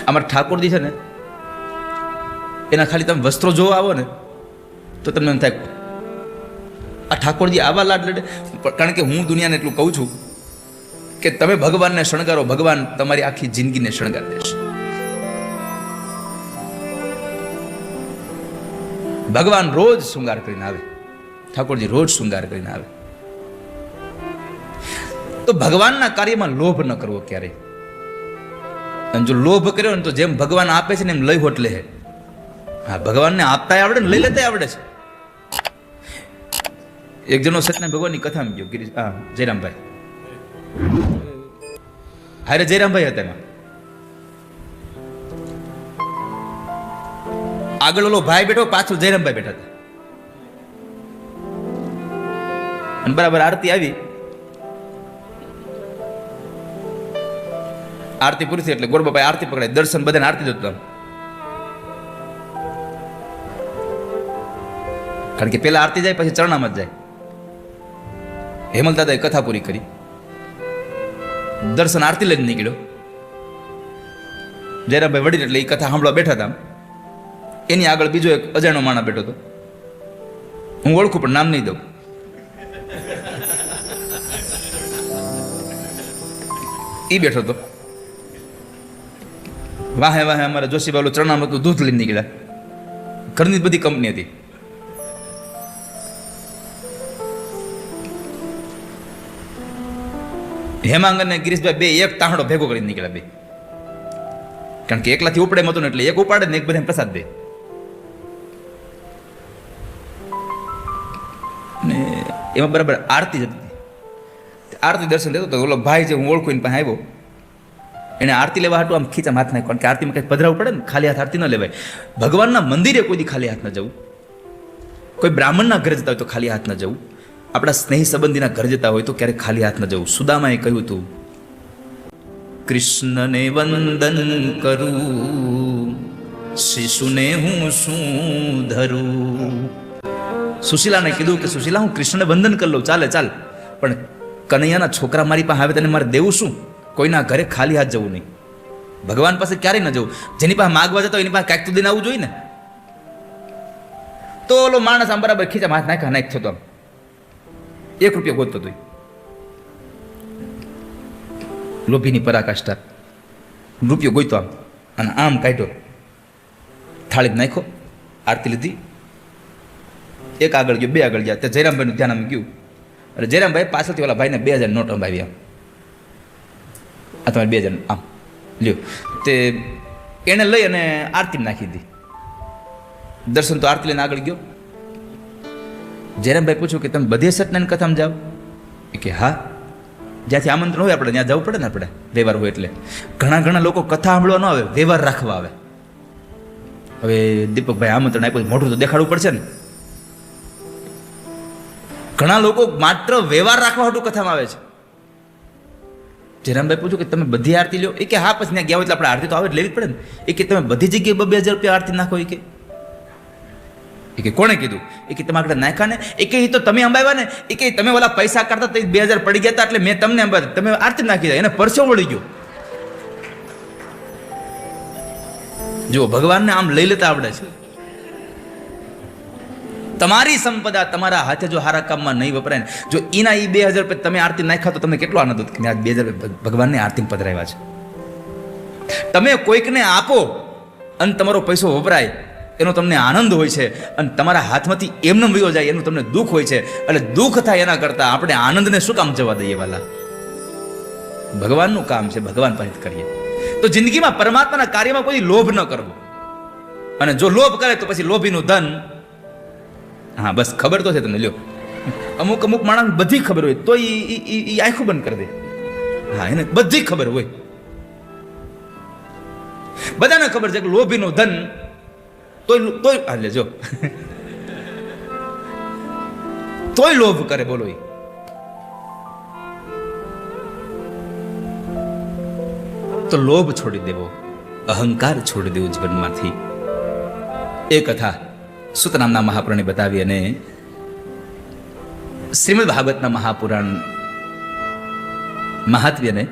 અમારા ઠાકોરજી છે ને, એના ખાલી તમે વસ્ત્રો જોવા આવો ને તો તમને એમ થાય આ ઠાકોરજી આવા લાડ લડે. કારણ કે હું દુનિયાને એટલું કહું છું કે તમે ભગવાનને શણગારો, ભગવાન તમારી આખી જિંદગીને શણગાર દેશે. ભગવાન રોજ શૃંગાર કરીને આવે, ઠાકોરજી રોજ શૃંગાર કરીને આવે. તો ભગવાનના કાર્યમાં લોભ ન કરવો ક્યારેય. અને જો લોભ કર્યો ને તો જેમ ભગવાન આપે છે ને એમ લઈ હોટ લે. હા, ભગવાનને આપતા આવડે ને લઈ લેતા આવડે છે. એક જણો સત્યનારાયણ ભગવાનની કથામાં ગયો, જયરામભાઈ હારે જયરામભાઈ હતા એમાં. આગળ ઓલો ભાઈ બેઠો, પાછળ જયરામભાઈ બેઠા હતા, અને બરાબર આરતી આવી. આરતી પૂરી થઈ એટલે ગોરબાભાઈ આરતી પકડાય, દર્શન બધાને આરતી જોતા. કારણ કે પેલા આરતી જાય પછી ચરણામાં જ જાય. હેમલ દાદાએ કથા પૂરી કરી, દર્શન આરતી લઈને નીકળ્યો. જયરામભાઈ વડીલ એટલે એ કથા સાંભળવા બેઠા હતા. એની આગળ બીજો એક અજાણ્યો માણસ બેઠો હતો, હું ઓળખું પણ નામ નહીં દઉં. એ બેઠો હતો. વાહે વાહે અમારે જોશીબાલુ ચરણામાં દૂધ લઈને નીકળ્યા. ઘરની જ બધી કંપની હતી. હેમાંગ અને ગિરીશભાઈ બે એક તાહડો ભેગો કરીને નીકળ્યા બે. કારણ કે એકલાથી ઉપડે મતું ને એટલે એક ઉપાડે ને એક બધા પ્રસાદ દે. ને એમાં બરાબર આરતી જ હતી. આરતી દર્શન લેતો તો ઓલો ભાઈ જે હું ઓળખું એને પાસે આવ્યો. એને આરતી લેવા હાટું આમ ખીચામાં હાથ નાખ્યો, કારણ કે આરતીમાં કંઈક પધરાવું પડે ને, ખાલી હાથ આરતી ન લેવાય. ભગવાનના મંદિરે કોઈ દી ખાલી હાથ ન જવું, કોઈ બ્રાહ્મણના ઘરે જતા હોય તો ખાલી હાથ ન જવું, આપણા સ્નેહી સંબંધીના ઘર જતા હોય તો ક્યારેક ખાલી હાથ ન જવું. સુદામાએ કહ્યું હતું, કૃષ્ણને વંદન કરું, શિશુને હું શું ધરું. સુશીલાને કીધું કે સુશીલા હું કૃષ્ણને વંદન કરી લઉં, ચાલે ચાલ, પણ કનૈયાના છોકરા મારી પાસે આવે તને મારે દેવું શું? કોઈના ઘરે ખાલી હાથ જવું નહીં. ભગવાન પાસે ક્યારેય ન જવું. જેની પાસે માગવા જતો એની પાસે કાંઈક તો દઈને આવવું જોઈએ ને. તો ઓલો માણસ આમ બરાબર ખીચામાં હાથ નાખ્યા નાખ થતો, આમ 1 રૂપિયો ગોતતો હતો. લોભીની પરાકાષ્ઠા. રૂપિયો ગોઈતો આમ અને આમ કાઢ્યો, થાળી નાખ્યો, આરતી લીધી, એક આગળ ગયો, 2 આગળ ગયા. તે જયરામભાઈનું ધ્યાન આમ ગયું. અને જયરામભાઈ પાછળથી ઓલા ભાઈને 2000 નોટ અંબાવી, આમ આ તમારે 2000 આમ લ્યો. તે એને લઈ અને આરતી નાખી દીધી. દર્શન તો આરતી લઈને આગળ ગયો. જયરામભાઈ પૂછ્યું કે તમે બધે સત્યનારાયણ કથામાં જાઓ? કે હા, જ્યાંથી આમંત્રણ હોય આપણે ત્યાં જવું પડે ને, આપણે વ્યવહાર હોય એટલે. ઘણા લોકો કથા સાંભળવા ન આવે, વ્યવહાર રાખવા આવે. હવે દીપકભાઈ આમંત્રણ આપ્યું, મોઢું તો દેખાડવું પડશે ને. ઘણા લોકો માત્ર વ્યવહાર રાખવા હાટુ કથામાં આવે છે. જયરામભાઈ પૂછ્યું કે તમે બધી આરતી લ્યો? એ કે હા, પછી ત્યાં ગયા હોય એટલે આપણે આરતી તો આવે લેવી જ પડે ને. એ કે તમે બધી જગ્યાએ 2,000 રૂપિયા આરતી નાખો? એ કે કોણે કીધું? એ કે તમે આગળ નાખ્યા ને? એ કે તો તમે અંબાવ્યા ને? એ કે તમે ઓલા પૈસા કાઢતા તો 2,000 પડી ગયા હતા એટલે મેં તમને અંબાવ્યા, તમે આરતી નાખી દે. એને પરસો વળી ગયો. જો ભગવાનને આમ લઈ લેતા આવડે છે. તમારી સંપદા તમારા હાથે જો સારા કામમાં નહીં વપરાય ને, જો એના 2,000 રૂપિયા તમે આરતી નાખ્યા તો તમને કેટલો આનંદ હતો કે મેં આ 2,000 રૂપિયા ભગવાનની આરતી પધરાવ્યા છે. તમે કોઈકને આપો અને તમારો પૈસો વપરાય એનો તમને આનંદ હોય છે, અને તમારા હાથમાંથી એમને વયો જાય એનું તમને દુઃખ હોય છે. એટલે દુઃખ થાય એના કરતા આપણે આનંદને શું કામ જવા દઈએ વાલા? ભગવાનનું કામ છે, ભગવાન પાસે કરીએ. તો જિંદગીમાં પરમાત્માના કાર્યમાં કોઈ લોભ ન કરવો. અને જો લોભ કરે તો પછી લોભીનું ધન. હા બસ ખબર તો છે તમને. લ્યો, અમુક માણસ બધી ખબર હોય તો એ આંખો બંધ કરી દે. હા, એને બધી ખબર હોય, બધાને ખબર છે કે લોભીનું ધન, તોય હાલે જો તોય લોભ કરે. બોલો, તો લોભ છોડી દેવો, અહંકાર છોડી દેવું જીવનમાંથી. એ કથા સુત નામના મહાપુરાણે બતાવી અને શ્રીમદ ભાગવતના મહાપુરાણ મહાત્મ્યને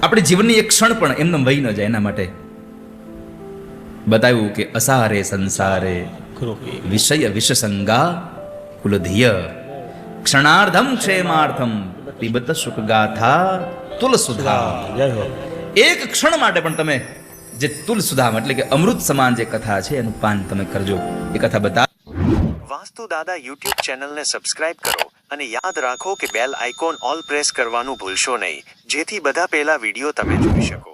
આપણે જીવનની એક ક્ષણ પણ એમને વહી ન જાય એના માટે બતાવ્યું કે અસારે સંસારે વિષય વિષસંગા કુલધિય ક્ષણાર્ધમ ક્ષેમાર્થમ પિબત સુખ ગાથા તુલસુધા. એક ક્ષણ માટે પણ તમે જે તુલસુધામ એટલે કે અમૃત સમાન જે કથા છે એનું પાન તમે કરજો. એ કથા બતા. વાસ્તુ દાદા યુટ્યુબ ચેનલને સબસ્ક્રાઇબ કરો અને યાદ રાખો કે બેલ આઇકોન ઓલ પ્રેસ કરવાનું ભૂલશો નહીં, જેથી બધા પહેલા વિડીયો તમે જોઈ શકો.